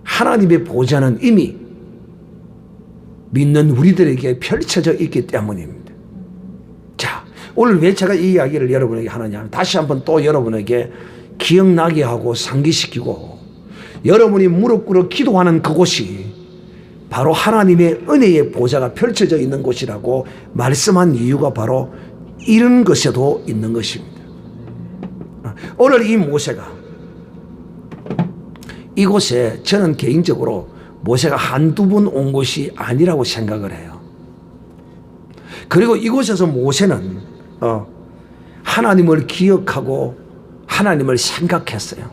하나님의 보좌는 이미 믿는 우리들에게 펼쳐져 있기 때문입니다. 자, 오늘 왜 제가 이 이야기를 여러분에게 하느냐 하면 다시 한번 또 여러분에게 기억나게 하고 상기시키고 여러분이 무릎 꿇어 기도하는 그곳이 바로 하나님의 은혜의 보좌가 펼쳐져 있는 곳이라고 말씀한 이유가 바로 이런 것에도 있는 것입니다. 오늘 이 모세가 이곳에 저는 개인적으로 모세가 한두 번 온 곳이 아니라고 생각을 해요. 그리고 이곳에서 모세는 하나님을 기억하고 하나님을 생각했어요.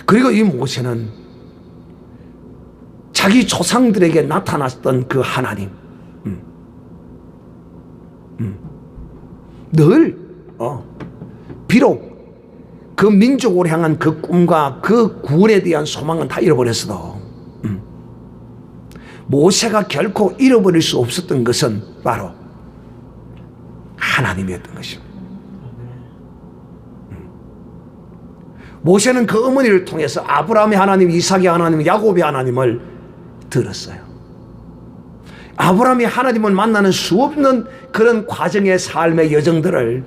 그리고 이 모세는 자기 조상들에게 나타났던 그 하나님, 늘 비록 그 민족을 향한 그 꿈과 그 구원에 대한 소망은 다 잃어버렸어도 모세가 결코 잃어버릴 수 없었던 것은 바로 하나님이었던 것입니다. 모세는 그 어머니를 통해서 아브라함의 하나님, 이삭의 하나님, 야곱의 하나님을 들었어요. 아브라함의 하나님을 만나는 수없는 그런 과정의 삶의 여정들을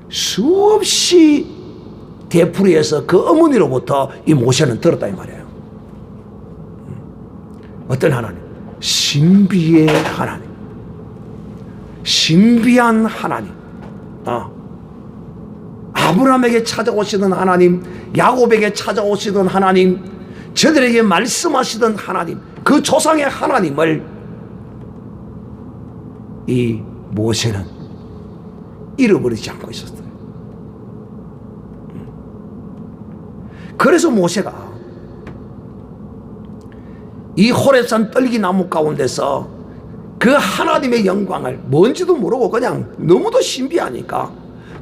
수없이 되풀이해서 그 어머니로부터 이 모세는 들었다 이 말이에요. 어떤 하나님? 신비의 하나님, 신비한 하나님, 아브라함에게 찾아오시던 하나님, 야곱에게 찾아오시던 하나님, 저들에게 말씀하시던 하나님, 그 조상의 하나님을 이 모세는 잃어버리지 않고 있었어요. 그래서 모세가 이 호렙산 떨기나무 가운데서 그 하나님의 영광을 뭔지도 모르고 그냥 너무도 신비하니까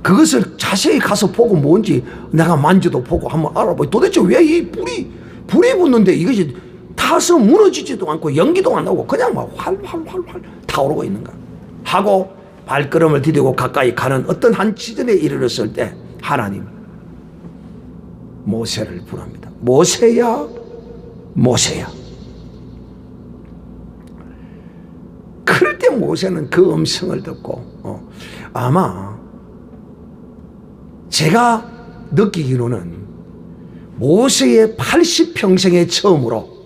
그것을 자세히 가서 보고 뭔지 내가 만져도 보고 한번 알아보고 도대체 왜 이 불이 붙는데 이것이 타서 무너지지도 않고 연기도 안 나오고 그냥 막 활활활활 타오르고 있는가 하고 발걸음을 디디고 가까이 가는 어떤 한 지점에 이르렀을 때 하나님 모세를 부릅니다. 모세야, 모세야. 그럴 때 모세는 그 음성을 듣고 아마 제가 느끼기로는 모세의 80평생에 처음으로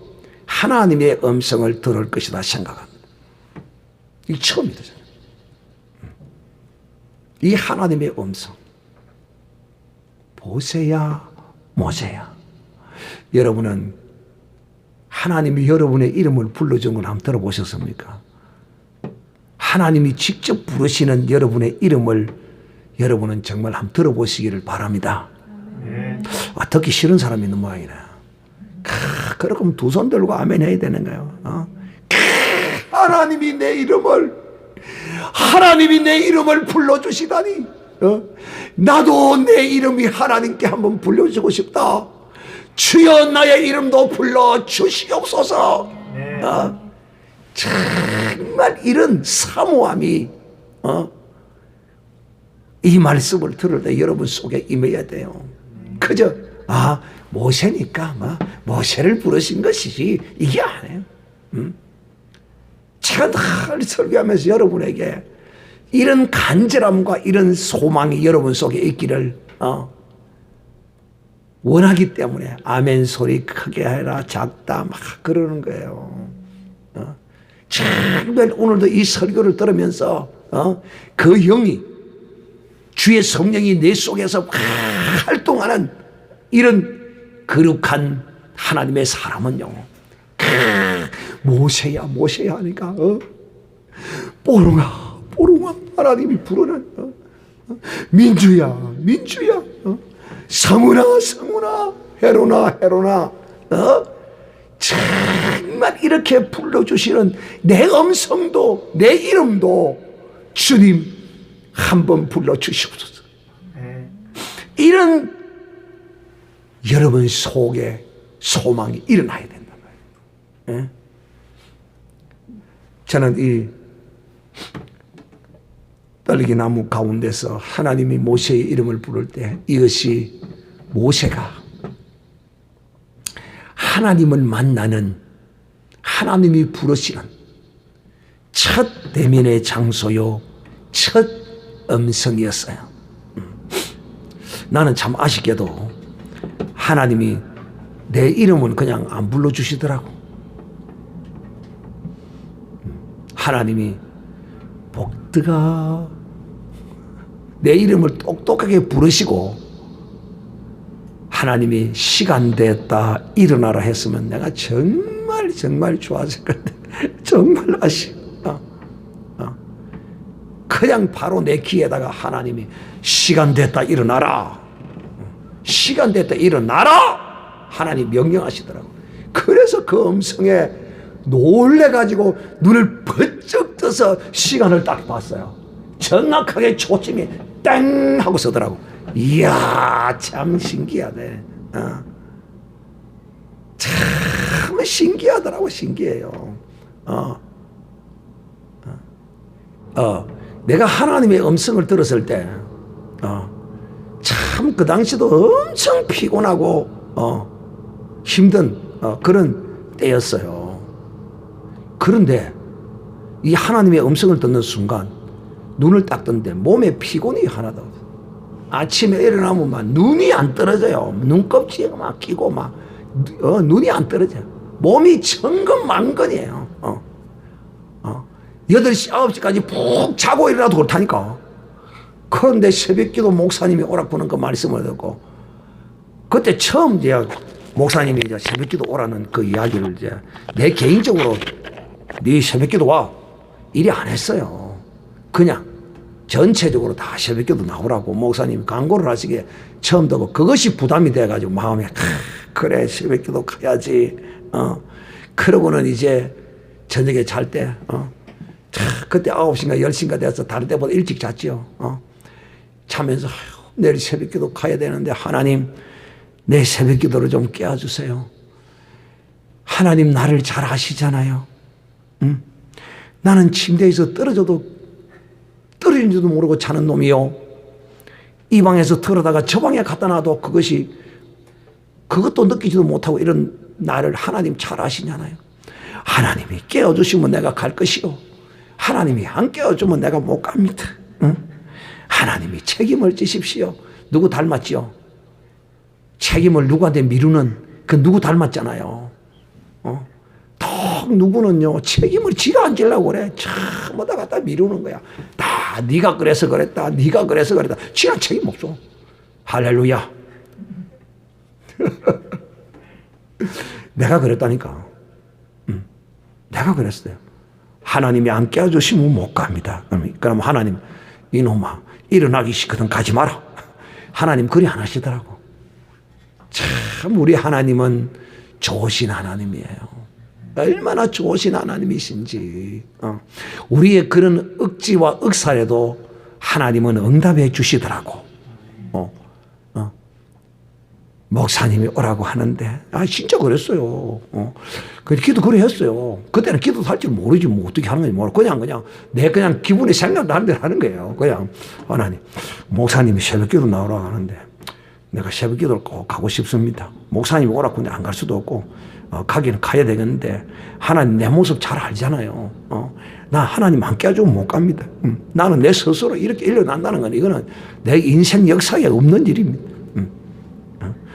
하나님의 음성을 들을 것이다 생각합니다. 이게 처음이다. 이 하나님의 음성. 모세야, 모세야. 여러분은 하나님이 여러분의 이름을 불러준 걸 한번 들어보셨습니까? 하나님이 직접 부르시는 여러분의 이름을 여러분은 정말 한번 들어보시기를 바랍니다. 듣기 싫은 사람이 있는 모양이네. 그러면 두 손 들고 아멘 해야 되는 거예요. 하나님이 내 이름을 불러주시다니. 나도 내 이름이 하나님께 한번 불러주고 싶다. 주여 나의 이름도 불러주시옵소서. 정말 이런 사모함이 이 말씀을 들을 때 여러분 속에 임해야 돼요. 그저 모세니까 모세를 부르신 것이지 이게 아니에요. 제가 늘 설교하면서 여러분에게 이런 간절함과 이런 소망이 여러분 속에 있기를 원하기 때문에 아멘 소리 크게 해라 작다 막 그러는 거예요. 정말 오늘도 이 설교를 들으면서 그 영이 주의 성령이 내 속에서 활동하는 이런 거룩한 하나님의 사람은요 모세야 모세야 하니까 뽀롱아 뽀롱아 하나님이 부르는 민주야 민주야 성은아 성은아 헤로나 헤로나 정말 이렇게 불러주시는 내 음성도 내 이름도 주님 한번 불러주시옵소서. 이런 여러분 속에 소망이 일어나야 된단 말이에요. 예? 저는 이 떨기 나무 가운데서 하나님이 모세의 이름을 부를 때 이것이 모세가 하나님을 만나는 하나님이 부르시는 첫 대면의 장소요, 첫 음성이었어요. 나는 참 아쉽게도 하나님이 내 이름은 그냥 안 불러주시더라고. 하나님이 복드가 내 이름을 똑똑하게 부르시고 하나님이 시간 됐다 일어나라 했으면 내가 정말 좋았을 건데 정말 아쉬워. 그냥 바로 내 귀에다가 하나님이 시간 됐다 일어나라, 시간 됐다 일어나라 하나님 명령하시더라고. 그래서 그 음성에 놀래가지고 눈을 번쩍 떠서 시간을 딱 봤어요. 정확하게 초침이 땡 하고 서더라고. 이야, 참 신기하네. 참 신기하더라고. 신기해요. 내가 하나님의 음성을 들었을 때, 참 그 당시도 엄청 피곤하고, 힘든, 그런 때였어요. 그런데, 이 하나님의 음성을 듣는 순간, 눈을 딱 떴는데, 몸에 피곤이 하나도 없어요. 아침에 일어나면 막 눈이 안 떨어져요. 눈껍질이 막 끼고 막, 눈이 안 떨어져요. 몸이 천근만근이에요. 8시, 9시까지 푹 자고 일어나도 그렇다니까. 그런데 새벽기도 목사님이 오락부는 그 말씀을 듣고, 그때 처음 이제 목사님이 이제 새벽기도 오라는 그 이야기를 이제 내 개인적으로 네 새벽기도 와. 이래 안 했어요. 그냥 전체적으로 다 새벽기도 나오라고 목사님이 광고를 하시기에 처음 듣고 그것이 부담이 돼가지고 마음에, 그래, 새벽기도 가야지. 그러고는 이제 저녁에 잘 때, 그때 9시인가 10시인가 돼서 다른 때보다 일찍 잤죠. 자면서 내일 새벽기도 가야 되는데 하나님 내 새벽기도를 좀 깨워주세요. 하나님 나를 잘 아시잖아요. 나는 침대에서 떨어져도 떨어진지도 모르고 자는 놈이요. 이 방에서 털어다가 저 방에 갖다 놔도 그것도 느끼지도 못하고 이런 나를 하나님 잘 아시잖아요. 하나님이 깨워주시면 내가 갈 것이요. 하나님이 안 깨워주면 내가 못 갑니다. 하나님이 책임을 지십시오. 누구 닮았지요? 책임을 누구한테 미루는 그 누구 닮았잖아요. 턱 누구는요 책임을 지가 안 지려고 그래. 참 뭐다 갖다 미루는 거야. 다 네가 그래서 그랬다. 네가 그래서 그랬다. 지가 책임 없어. 할렐루야. 내가 그랬다니까. 내가 그랬어요. 하나님이 안 깨워주시면 못 갑니다. 그럼 하나님, 이놈아, 일어나기 싫거든 가지 마라. 하나님 그리 안 하시더라고. 참 우리 하나님은 좋으신 하나님이에요. 얼마나 좋으신 하나님이신지. 우리의 그런 억지와 억살에도 하나님은 응답해 주시더라고. 목사님이 오라고 하는데, 진짜 그랬어요. 기도 그래 했어요. 그때는 기도도 할 줄 모르지, 뭐, 어떻게 하는 건지 모르고, 그냥, 내 기분이 생각나는 대로 하는 거예요. 그냥, 하나님, 목사님이 새벽 기도 나오라고 하는데, 내가 새벽 기도를 꼭 가고 싶습니다. 목사님이 오라고 하는데 안 갈 수도 없고, 가기는 가야 되겠는데, 하나님 내 모습 잘 알잖아요. 나 하나님 안 깨워주면 못 갑니다. 나는 내 스스로 이렇게 일어난다는 건 이거는 내 인생 역사에 없는 일입니다.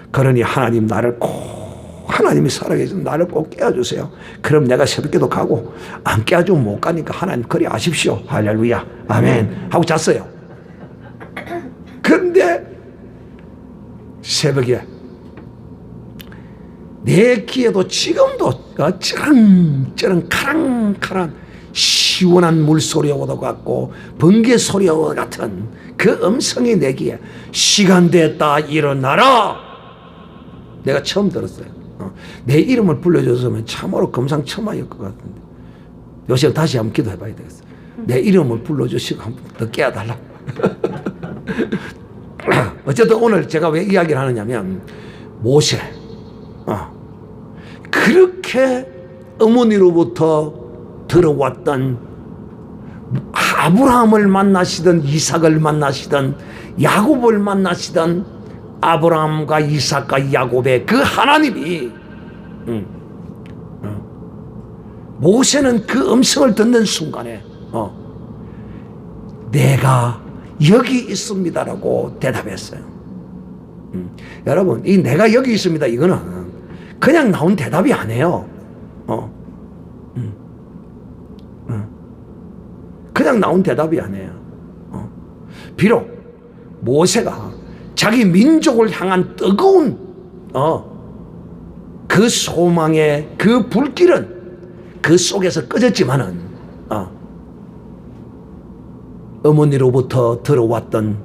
그러니 하나님 나를 꼭, 하나님이 살아계신 나를 꼭 깨워주세요. 그럼 내가 새벽기도 가고 안 깨워주면 못 가니까 하나님 그리 아십시오. 할렐루야. 아멘. 하고 잤어요. 그런데 새벽에 내 귀에도 지금도 쩌렁쩌렁 카랑카랑 시원한 물소리와 같고 번개 소리와 같은 그 음성이 내 귀에 시간 됐다 일어나라. 내가 처음 들었어요. 내 이름을 불러줬으면 참으로 금상첨화일 것 같은데 요새 다시 한번 기도해 봐야 되겠어. 내 이름을 불러주시고 한번 더 깨워달라. 어쨌든 오늘 제가 왜 이야기를 하느냐면 모세 그렇게 어머니로부터 들어왔던 아브라함을 만나시던 이삭을 만나시던 야곱을 만나시던 아브라함과 이삭과 야곱의 그 하나님이 모세는 그 음성을 듣는 순간에 내가 여기 있습니다라고 대답했어요. 여러분, 이 내가 여기 있습니다 이거는 그냥 나온 대답이 아니에요. 그냥 나온 대답이 아니에요. 비록 모세가 자기 민족을 향한 뜨거운 그 소망의 그 불길은 그 속에서 꺼졌지만은 어머니로부터 들어왔던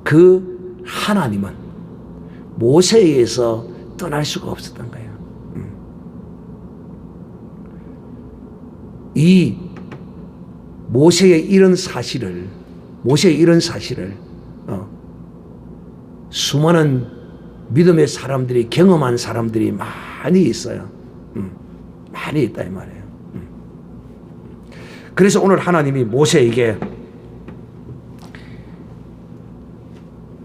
그 하나님은 모세에 의해서 떠날 수가 없었던 거예요. 이 모세의 이런 사실을 수많은 믿음의 사람들이 경험한 사람들이 많이 있어요. 많이 있다 이 말이에요. 그래서 오늘 하나님이 모세에게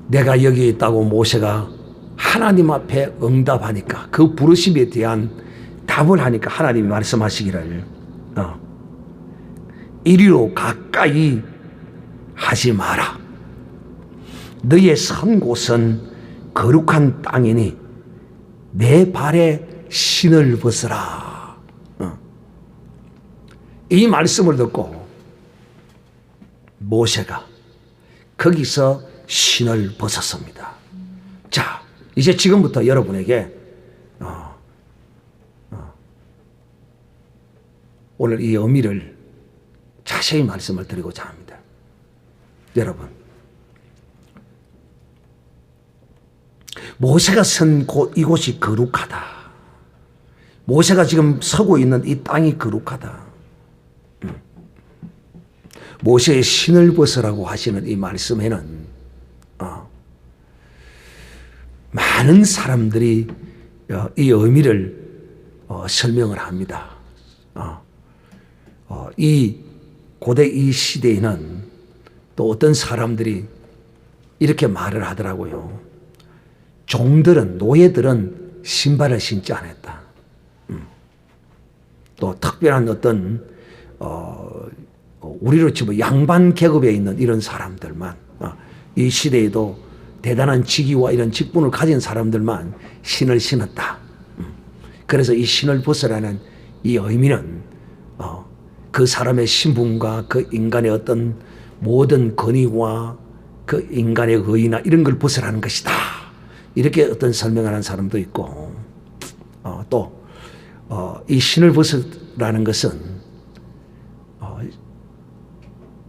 내가 여기 있다고 모세가 하나님 앞에 응답하니까 그 부르심에 대한 답을 하니까 하나님이 말씀하시기를 이리로 가까이 하지 마라. 너의 선 곳은 거룩한 땅이니 내 발에 신을 벗으라. 이 말씀을 듣고 모세가 거기서 신을 벗었습니다. 자, 이제 지금부터 여러분에게 오늘 이 의미를 자세히 말씀을 드리고자 합니다. 여러분, 모세가 선 이곳이 거룩하다. 모세가 지금 서고 있는 이 땅이 거룩하다. 모세의 신을 벗으라고 하시는 이 말씀에는 많은 사람들이 이 의미를 설명을 합니다. 이 고대 이 시대에는 또 어떤 사람들이 이렇게 말을 하더라고요. 종들은, 노예들은 신발을 신지 않았다. 또 특별한 어떤 우리로 치면 양반 계급에 있는 이런 사람들만, 이 시대에도 대단한 직위와 이런 직분을 가진 사람들만 신을 신었다. 그래서 이 신을 벗으라는 이 의미는 그 사람의 신분과 그 인간의 어떤 모든 권위와 그 인간의 의의나 이런 걸 벗으라는 것이다. 이렇게 어떤 설명을 하는 사람도 있고, 또 이 신을 벗으라는 것은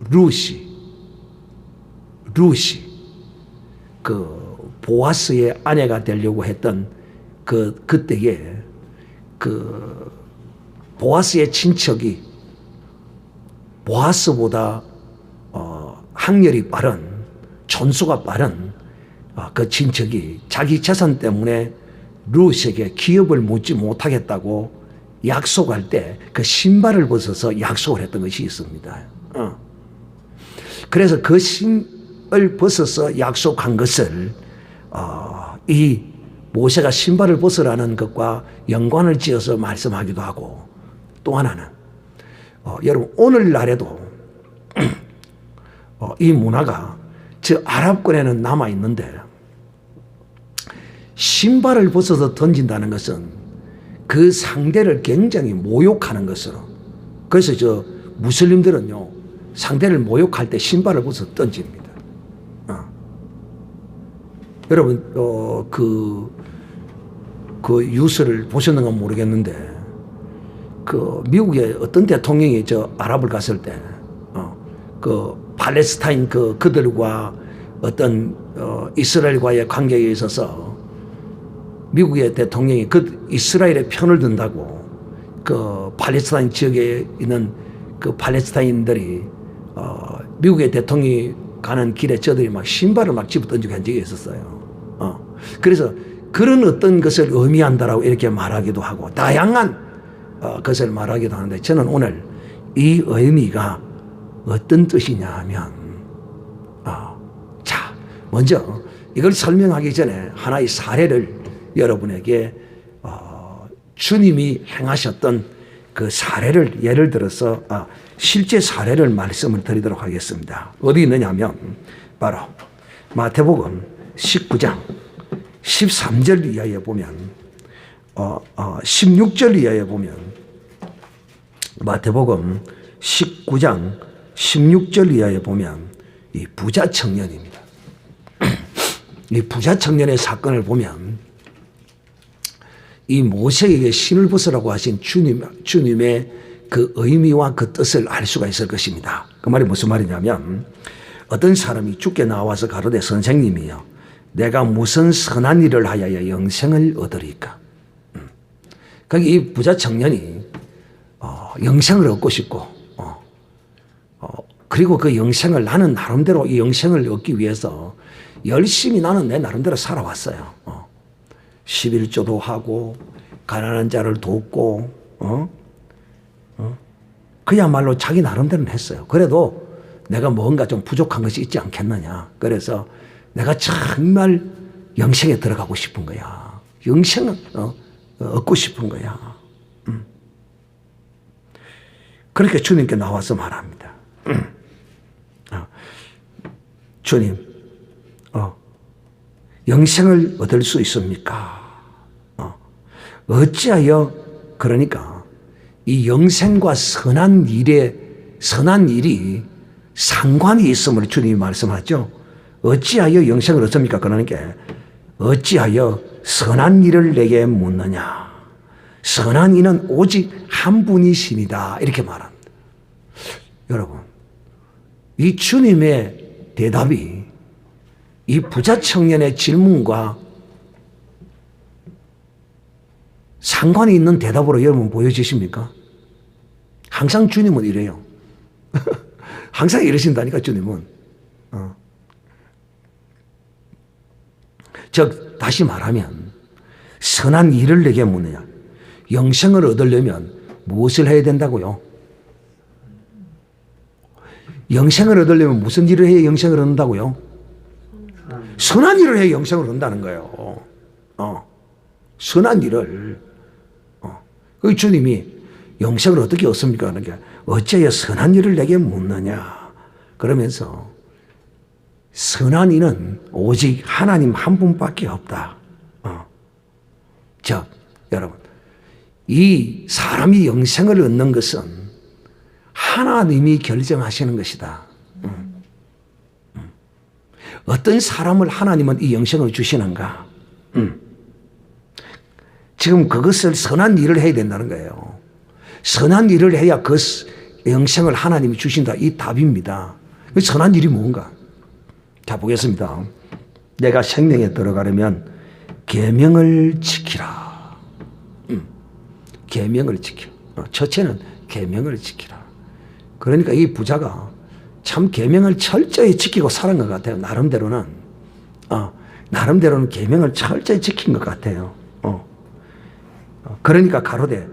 루시 그 보아스의 아내가 되려고 했던 그때에 그 보아스의 친척이 보아스보다 학렬이 빠른, 전수가 빠른 그 친척이 자기 재산 때문에 루스에게 기업을 묻지 못하겠다고 약속할 때 그 신발을 벗어서 약속을 했던 것이 있습니다. 그래서 그 신을 벗어서 약속한 것을 이 모세가 신발을 벗으라는 것과 연관을 지어서 말씀하기도 하고, 또 하나는 여러분 오늘날에도 이 문화가 저 아랍권에는 남아 있는데, 신발을 벗어서 던진다는 것은 그 상대를 굉장히 모욕하는 것으로, 그래서 저 무슬림들은요 상대를 모욕할 때 신발을 벗어 던집니다. 여러분 그 뉴스를 보셨는가 모르겠는데, 그 미국의 어떤 대통령이 저 아랍을 갔을 때 그 팔레스타인 그들과 어떤 이스라엘과의 관계에 있어서 미국의 대통령이 그 이스라엘의 편을 든다고 그 팔레스타인 지역에 있는 그 팔레스타인들이 미국의 대통령이 가는 길에 저들이 막 신발을 막 집어 던지고 한 적이 있었어요. 그래서 그런 어떤 것을 의미한다라고 이렇게 말하기도 하고 다양한 것을 말하기도 하는데 저는 오늘 이 의미가 어떤 뜻이냐 하면 자 먼저 이걸 설명하기 전에 하나의 사례를 여러분에게 주님이 행하셨던 그 사례를 예를 들어서 실제 사례를 말씀을 드리도록 하겠습니다. 어디 있느냐면 바로 마태복음 19장 13절 이하에 보면 16절 이하에 보면 마태복음 19장 16절 이하에 보면 이 부자 청년입니다. 이 부자 청년의 사건을 보면 이 모세에게 신을 벗으라고 하신 주님의 그 의미와 그 뜻을 알 수가 있을 것입니다. 그 말이 무슨 말이냐면 어떤 사람이 주께 나와서 가로되 선생님이여 내가 무슨 선한 일을 하여야 영생을 얻으리까. 그러니까 이 부자 청년이 영생을 얻고 싶고 그리고 그 영생을 나는 나름대로 이 영생을 얻기 위해서 열심히 나는 내 나름대로 살아왔어요. 11조도 하고 가난한 자를 돕고 그야말로 자기 나름대로는 했어요. 그래도 내가 뭔가 좀 부족한 것이 있지 않겠느냐. 그래서 내가 정말 영생에 들어가고 싶은 거야. 영생을 얻고 싶은 거야. 그렇게 주님께 나와서 말합니다. 주님, 영생을 얻을 수 있습니까? 어찌하여 그러니까 이 영생과 선한 일이 상관이 있음을 주님이 말씀하죠. 어찌하여 영생을 얻습니까? 그러니까 어찌하여 선한 일을 내게 묻느냐. 선한 이는 오직 한 분이시니다. 이렇게 말합니다. 여러분, 이 주님의 대답이 이 부자 청년의 질문과 상관이 있는 대답으로 여러분 보여지십니까? 항상 주님은 이래요. 항상 이러신다니까 주님은. 즉 다시 말하면 선한 일을 내게 묻느냐. 영생을 얻으려면 무엇을 해야 된다고요? 영생을 얻으려면 무슨 일을 해야 영생을 얻는다고요? 선한 일을 해야 영생을 얻는다는 거예요. 선한 일을. 그 주님이 영생을 어떻게 얻습니까? 그러니까 어째야 선한 일을 내게 묻느냐. 그러면서 선한 이는 오직 하나님 한 분밖에 없다. 즉 여러분 이 사람이 영생을 얻는 것은 하나님이 결정하시는 것이다. 어떤 사람을 하나님은 이 영생을 주시는가? 지금 그것을 선한 일을 해야 된다는 거예요. 선한 일을 해야 그 영생을 하나님이 주신다. 이 답입니다. 선한 일이 뭔가? 자 보겠습니다. 내가 생명에 들어가려면 계명을 지키라. 계명을 지켜. 첫째는 계명을 지키라. 그러니까 이 부자가 참 계명을 철저히 지키고 살은 것 같아요. 나름대로는 계명을 철저히 지킨 것 같아요. 그러니까 가로되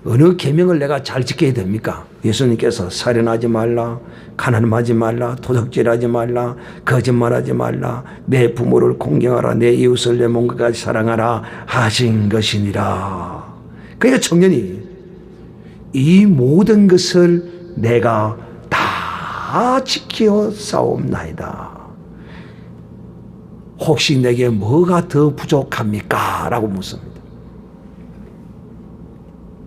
어느 계명을 내가 잘 지켜야 됩니까? 예수님께서 살인하지 말라, 가늠하지 말라, 도둑질하지 말라, 거짓말하지 말라, 내 부모를 공경하라, 내 이웃을 내 몸과 같이 사랑하라 하신 것이니라. 그러니까 청년이 이 모든 것을 내가 다 지켜 싸움나이다. 혹시 내게 뭐가 더 부족합니까? 라고 묻습니다.